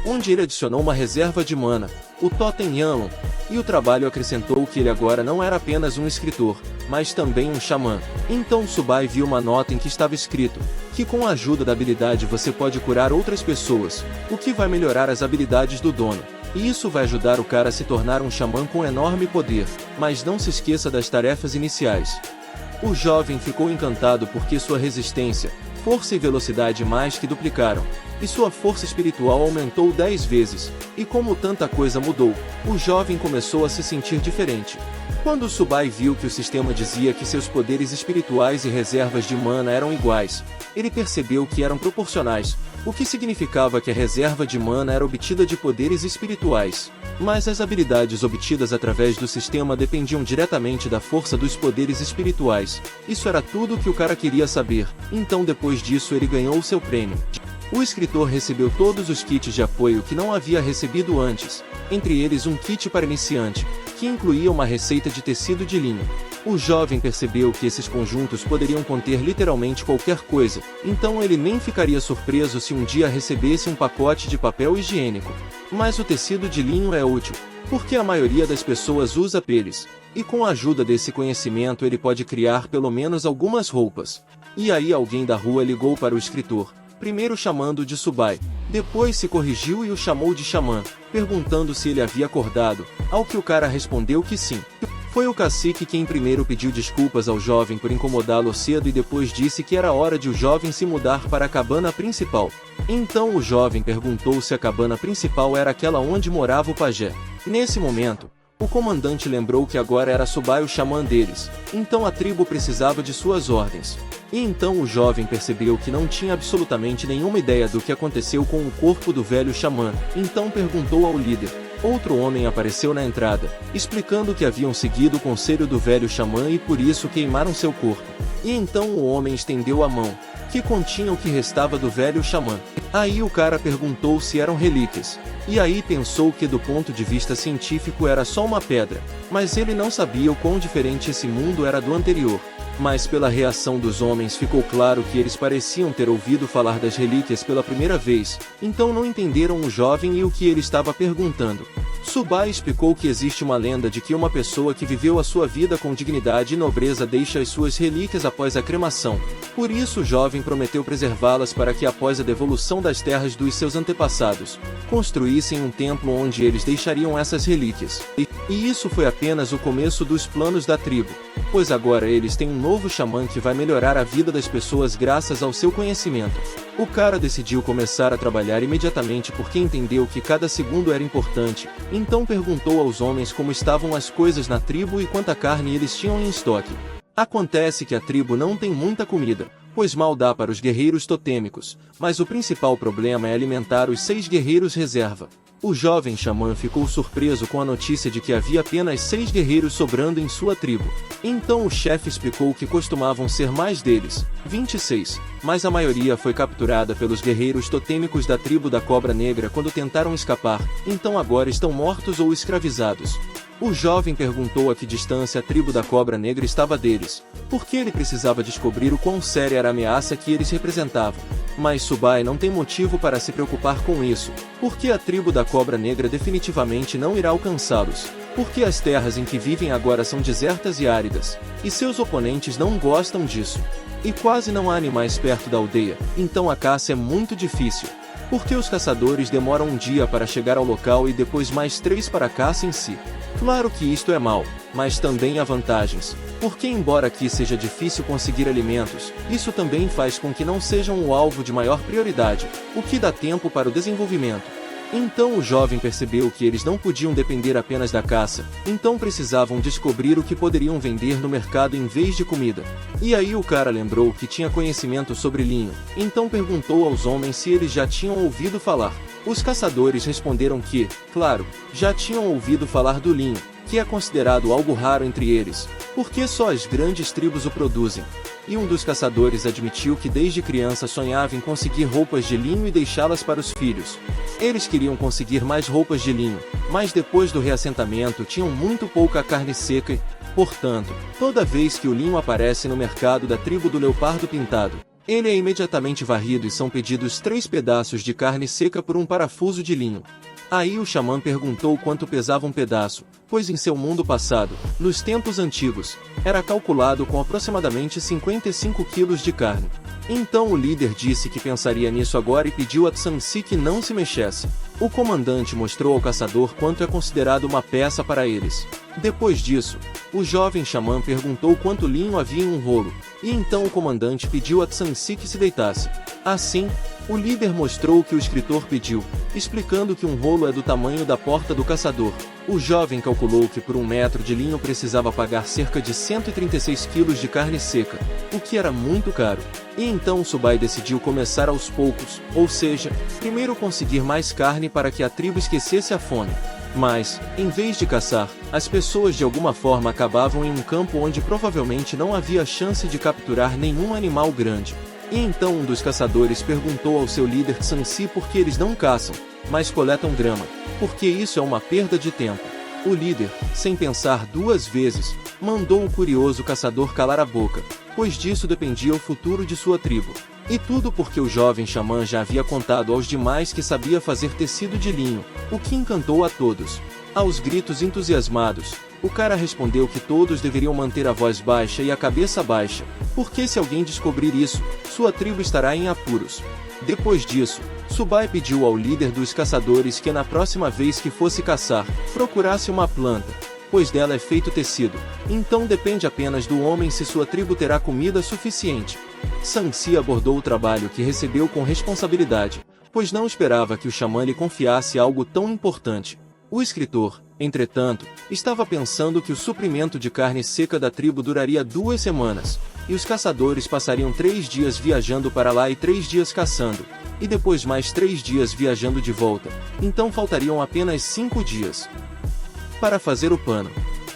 Speaker 1: onde ele adicionou uma reserva de mana, o Totem Yanlong, e o trabalho acrescentou que ele agora não era apenas um escritor, mas também um xamã. Então Subai viu uma nota em que estava escrito que com a ajuda da habilidade você pode curar outras pessoas, o que vai melhorar as habilidades do dono. E isso vai ajudar o cara a se tornar um xamã com enorme poder, mas não se esqueça das tarefas iniciais. O jovem ficou encantado porque sua resistência, força e velocidade mais que duplicaram, e sua força espiritual aumentou 10 vezes, e como tanta coisa mudou, o jovem começou a se sentir diferente. Quando Subai viu que o sistema dizia que seus poderes espirituais e reservas de mana eram iguais, ele percebeu que eram proporcionais, o que significava que a reserva de mana era obtida de poderes espirituais. Mas as habilidades obtidas através do sistema dependiam diretamente da força dos poderes espirituais. Isso era tudo o que o cara queria saber, então depois disso ele ganhou seu prêmio. O escritor recebeu todos os kits de apoio que não havia recebido antes, entre eles um kit para iniciante, que incluía uma receita de tecido de linho. O jovem percebeu que esses conjuntos poderiam conter literalmente qualquer coisa, então ele nem ficaria surpreso se um dia recebesse um pacote de papel higiênico. Mas o tecido de linho é útil, porque a maioria das pessoas usa peles, e com a ajuda desse conhecimento ele pode criar pelo menos algumas roupas. E aí alguém da rua ligou para o escritor, primeiro chamando de Subai, depois se corrigiu e o chamou de xamã, perguntando se ele havia acordado, ao que o cara respondeu que sim. Foi o cacique quem primeiro pediu desculpas ao jovem por incomodá-lo cedo e depois disse que era hora de o jovem se mudar para a cabana principal. Então o jovem perguntou se a cabana principal era aquela onde morava o pajé. Nesse momento, o comandante lembrou que agora era Subai o xamã deles, então a tribo precisava de suas ordens. E então o jovem percebeu que não tinha absolutamente nenhuma ideia do que aconteceu com o corpo do velho xamã, então perguntou ao líder. Outro homem apareceu na entrada, explicando que haviam seguido o conselho do velho xamã e por isso queimaram seu corpo. E então o homem estendeu a mão, que continha o que restava do velho xamã. Aí o cara perguntou se eram relíquias, e aí pensou que do ponto de vista científico era só uma pedra, mas ele não sabia o quão diferente esse mundo era do anterior. Mas pela reação dos homens ficou claro que eles pareciam ter ouvido falar das relíquias pela primeira vez, então não entenderam o jovem e o que ele estava perguntando. Subai explicou que existe uma lenda de que uma pessoa que viveu a sua vida com dignidade e nobreza deixa as suas relíquias após a cremação. Por isso o jovem prometeu preservá-las para que após a devolução das terras dos seus antepassados, construíssem um templo onde eles deixariam essas relíquias. E isso foi apenas o começo dos planos da tribo, pois agora eles têm um novo xamã que vai melhorar a vida das pessoas graças ao seu conhecimento. O cara decidiu começar a trabalhar imediatamente porque entendeu que cada segundo era importante, então perguntou aos homens como estavam as coisas na tribo e quanta carne eles tinham em estoque. Acontece que a tribo não tem muita comida, pois mal dá para os guerreiros totêmicos, mas o principal problema é alimentar os 6 guerreiros reserva. O jovem xamã ficou surpreso com a notícia de que havia apenas 6 guerreiros sobrando em sua tribo. Então o chefe explicou que costumavam ser mais deles, 26, mas a maioria foi capturada pelos guerreiros totêmicos da tribo da Cobra Negra quando tentaram escapar, então agora estão mortos ou escravizados. O jovem perguntou a que distância a tribo da Cobra Negra estava deles, porque ele precisava descobrir o quão séria era a ameaça que eles representavam. Mas Subai não tem motivo para se preocupar com isso, porque a tribo da Cobra Negra definitivamente não irá alcançá-los, porque as terras em que vivem agora são desertas e áridas, e seus oponentes não gostam disso. E quase não há animais perto da aldeia, então a caça é muito difícil, porque os caçadores demoram um dia para chegar ao local e depois mais 3 para a caça em si. Claro que isto é mal, mas também há vantagens, porque embora aqui seja difícil conseguir alimentos, isso também faz com que não sejam o alvo de maior prioridade, o que dá tempo para o desenvolvimento. Então o jovem percebeu que eles não podiam depender apenas da caça, então precisavam descobrir o que poderiam vender no mercado em vez de comida. E aí o cara lembrou que tinha conhecimento sobre linho, então perguntou aos homens se eles já tinham ouvido falar. Os caçadores responderam que, claro, já tinham ouvido falar do linho, que é considerado algo raro entre eles, porque só as grandes tribos o produzem. E um dos caçadores admitiu que desde criança sonhava em conseguir roupas de linho e deixá-las para os filhos. Eles queriam conseguir mais roupas de linho, mas depois do reassentamento tinham muito pouca carne seca e, portanto, toda vez que o linho aparece no mercado da tribo do Leopardo Pintado, ele é imediatamente varrido e são pedidos 3 pedaços de carne seca por um parafuso de linho. Aí o xamã perguntou quanto pesava um pedaço, pois em seu mundo passado, nos tempos antigos, era calculado com aproximadamente 55 quilos de carne. Então o líder disse que pensaria nisso agora e pediu a Tsansi que não se mexesse. O comandante mostrou ao caçador quanto é considerado uma peça para eles. Depois disso, o jovem xamã perguntou quanto linho havia em um rolo, e então o comandante pediu a Tsansi que se deitasse. Assim, o líder mostrou o que o escritor pediu, explicando que um rolo é do tamanho da porta do caçador. O jovem calculou que por 1 metro de linho precisava pagar cerca de 136 quilos de carne seca, o que era muito caro. E então Subai decidiu começar aos poucos, ou seja, primeiro conseguir mais carne para que a tribo esquecesse a fome. Mas, em vez de caçar, as pessoas de alguma forma acabavam em um campo onde provavelmente não havia chance de capturar nenhum animal grande. E então um dos caçadores perguntou ao seu líder Tsansi por que eles não caçam, mas coletam grama, porque isso é uma perda de tempo. O líder, sem pensar 2 vezes, mandou o curioso caçador calar a boca, pois disso dependia o futuro de sua tribo. E tudo porque o jovem xamã já havia contado aos demais que sabia fazer tecido de linho, o que encantou a todos. Aos gritos entusiasmados, o cara respondeu que todos deveriam manter a voz baixa e a cabeça baixa, porque se alguém descobrir isso, sua tribo estará em apuros. Depois disso, Subai pediu ao líder dos caçadores que na próxima vez que fosse caçar, procurasse uma planta, pois dela é feito tecido, então depende apenas do homem se sua tribo terá comida suficiente. Tsansi abordou o trabalho que recebeu com responsabilidade, pois não esperava que o xamã lhe confiasse algo tão importante. O escritor, entretanto, estava pensando que o suprimento de carne seca da tribo duraria 2 semanas, e os caçadores passariam 3 dias viajando para lá e 3 dias caçando, e depois mais 3 dias viajando de volta, então faltariam apenas 5 dias para fazer o plano.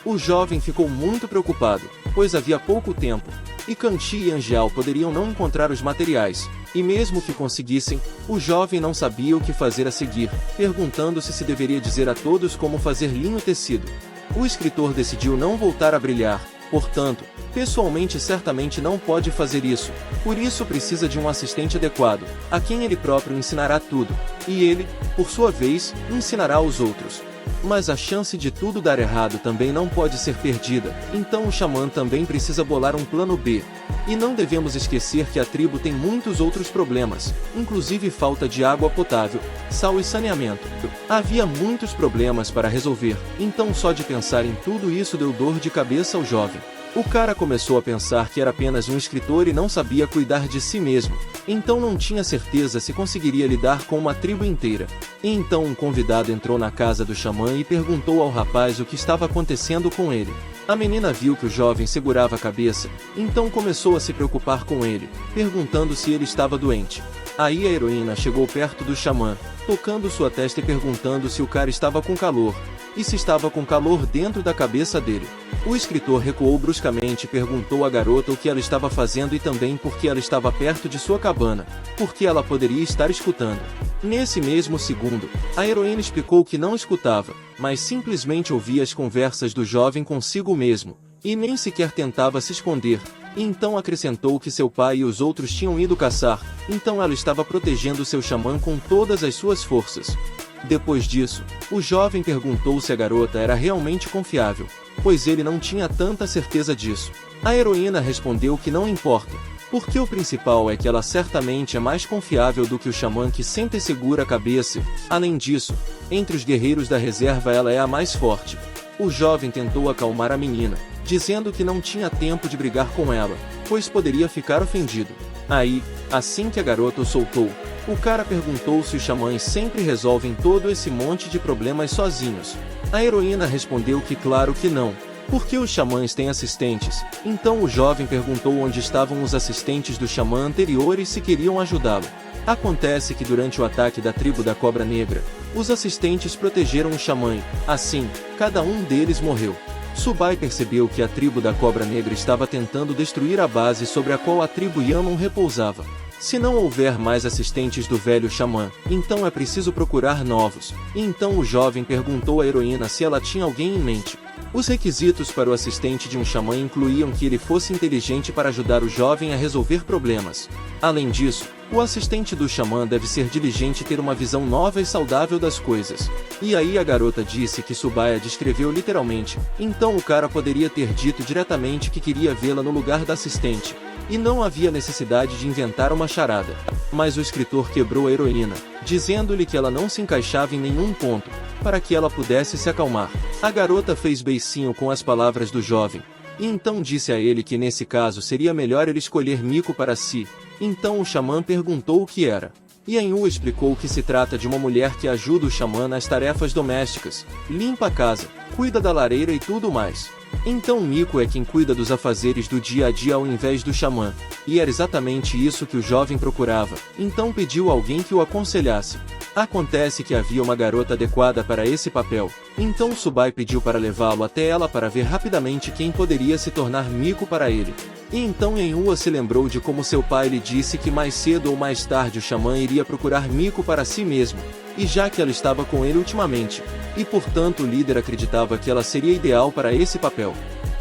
Speaker 1: O jovem ficou muito preocupado, pois havia pouco tempo, e Kanchi e Angeal poderiam não encontrar os materiais, e mesmo que conseguissem, o jovem não sabia o que fazer a seguir, perguntando-se se deveria dizer a todos como fazer linho tecido. O escritor decidiu não voltar a brilhar, portanto, Pessoalmente certamente não pode fazer isso, por isso precisa de um assistente adequado, a quem ele próprio ensinará tudo, e ele, por sua vez, ensinará aos outros. Mas a chance de tudo dar errado também não pode ser perdida, então o xamã também precisa bolar um plano B. E não devemos esquecer que a tribo tem muitos outros problemas, inclusive falta de água potável, sal e saneamento. Havia muitos problemas para resolver, então só de pensar em tudo isso deu dor de cabeça ao jovem. O cara começou a pensar que era apenas um escritor e não sabia cuidar de si mesmo, então não tinha certeza se conseguiria lidar com uma tribo inteira. E então um convidado entrou na casa do xamã e perguntou ao rapaz o que estava acontecendo com ele. A menina viu que o jovem segurava a cabeça, então começou a se preocupar com ele, perguntando se ele estava doente. Aí a heroína chegou perto do xamã, tocando sua testa e perguntando se o cara estava com calor, e se estava com calor dentro da cabeça dele. O escritor recuou bruscamente e perguntou à garota o que ela estava fazendo e também por que ela estava perto de sua cabana, porque ela poderia estar escutando. Nesse mesmo segundo, a heroína explicou que não escutava, mas simplesmente ouvia as conversas do jovem consigo mesmo, e nem sequer tentava se esconder. E então acrescentou que seu pai e os outros tinham ido caçar, então ela estava protegendo seu xamã com todas as suas forças. Depois disso, o jovem perguntou se a garota era realmente confiável, pois ele não tinha tanta certeza disso. A heroína respondeu que não importa, porque o principal é que ela certamente é mais confiável do que o xamã que sempre segura a cabeça. Além disso, entre os guerreiros da reserva ela é a mais forte. O jovem tentou acalmar a menina, dizendo que não tinha tempo de brigar com ela, pois poderia ficar ofendido. Aí, assim que a garota o soltou, o cara perguntou se os xamãs sempre resolvem todo esse monte de problemas sozinhos. A heroína respondeu que claro que não, porque os xamãs têm assistentes. Então o jovem perguntou onde estavam os assistentes do xamã anterior e se queriam ajudá-lo. Acontece que durante o ataque da tribo da Cobra Negra, os assistentes protegeram o xamã, assim, cada um deles morreu. Subai percebeu que a tribo da Cobra Negra estava tentando destruir a base sobre a qual a tribo Yaman repousava. Se não houver mais assistentes do velho xamã, então é preciso procurar novos. E então o jovem perguntou à heroína se ela tinha alguém em mente. Os requisitos para o assistente de um xamã incluíam que ele fosse inteligente para ajudar o jovem a resolver problemas. Além disso, o assistente do xamã deve ser diligente e ter uma visão nova e saudável das coisas. E aí a garota disse que Subaya descreveu literalmente, então o cara poderia ter dito diretamente que queria vê-la no lugar da assistente. E não havia necessidade de inventar uma charada. Mas o escritor quebrou a heroína, dizendo-lhe que ela não se encaixava em nenhum ponto, para que ela pudesse se acalmar. A garota fez beicinho com as palavras do jovem, e então disse a ele que nesse caso seria melhor ele escolher Miko para si. Então o xamã perguntou o que era. Yanhu explicou que se trata de uma mulher que ajuda o xamã nas tarefas domésticas, limpa a casa, cuida da lareira e tudo mais. Então Miko é quem cuida dos afazeres do dia a dia ao invés do xamã, e era exatamente isso que o jovem procurava, então pediu alguém que o aconselhasse. Acontece que havia uma garota adequada para esse papel, então Subai pediu para levá-lo até ela para ver rapidamente quem poderia se tornar Miko para ele. E então Yanhua se lembrou de como seu pai lhe disse que mais cedo ou mais tarde o xamã iria procurar Miko para si mesmo, e já que ela estava com ele ultimamente, e portanto o líder acreditava que ela seria ideal para esse papel.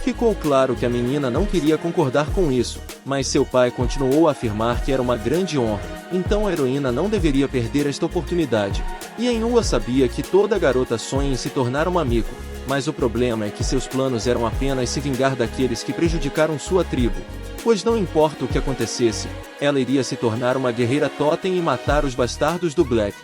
Speaker 1: Ficou claro que a menina não queria concordar com isso, mas seu pai continuou a afirmar que era uma grande honra, então a heroína não deveria perder esta oportunidade. E Yanhua sabia que toda garota sonha em se tornar uma Miko, mas o problema é que seus planos eram apenas se vingar daqueles que prejudicaram sua tribo. Pois não importa o que acontecesse, ela iria se tornar uma guerreira totem e matar os bastardos do Black.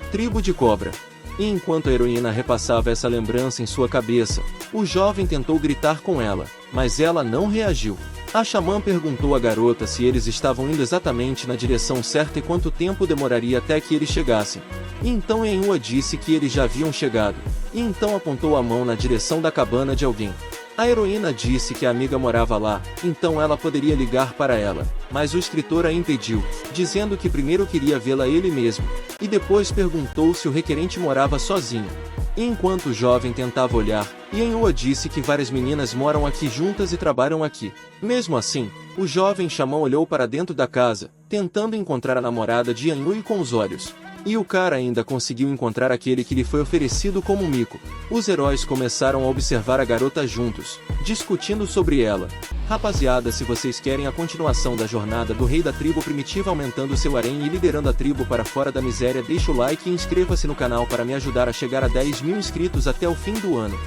Speaker 1: Tribo de Cobra. E enquanto a heroína repassava essa lembrança em sua cabeça, o jovem tentou gritar com ela, mas ela não reagiu. A xamã perguntou à garota se eles estavam indo exatamente na direção certa e quanto tempo demoraria até que eles chegassem. E então Yanhua disse que eles já haviam chegado, e então apontou a mão na direção da cabana de alguém. A heroína disse que a amiga morava lá, então ela poderia ligar para ela, mas o escritor a impediu, dizendo que primeiro queria vê-la ele mesmo, e depois perguntou se o requerente morava sozinho. E enquanto o jovem tentava olhar, Yanhua disse que várias meninas moram aqui juntas e trabalham aqui. Mesmo assim, o jovem xamã olhou para dentro da casa, tentando encontrar a namorada de Yanhui com os olhos. E o cara ainda conseguiu encontrar aquele que lhe foi oferecido como mico. Os heróis começaram a observar a garota juntos, discutindo sobre ela. Rapaziada, se vocês querem a continuação da jornada do rei da tribo primitiva aumentando seu harém e liderando a tribo para fora da miséria, deixa o like e inscreva-se no canal para me ajudar a chegar a 10 mil inscritos até o fim do ano.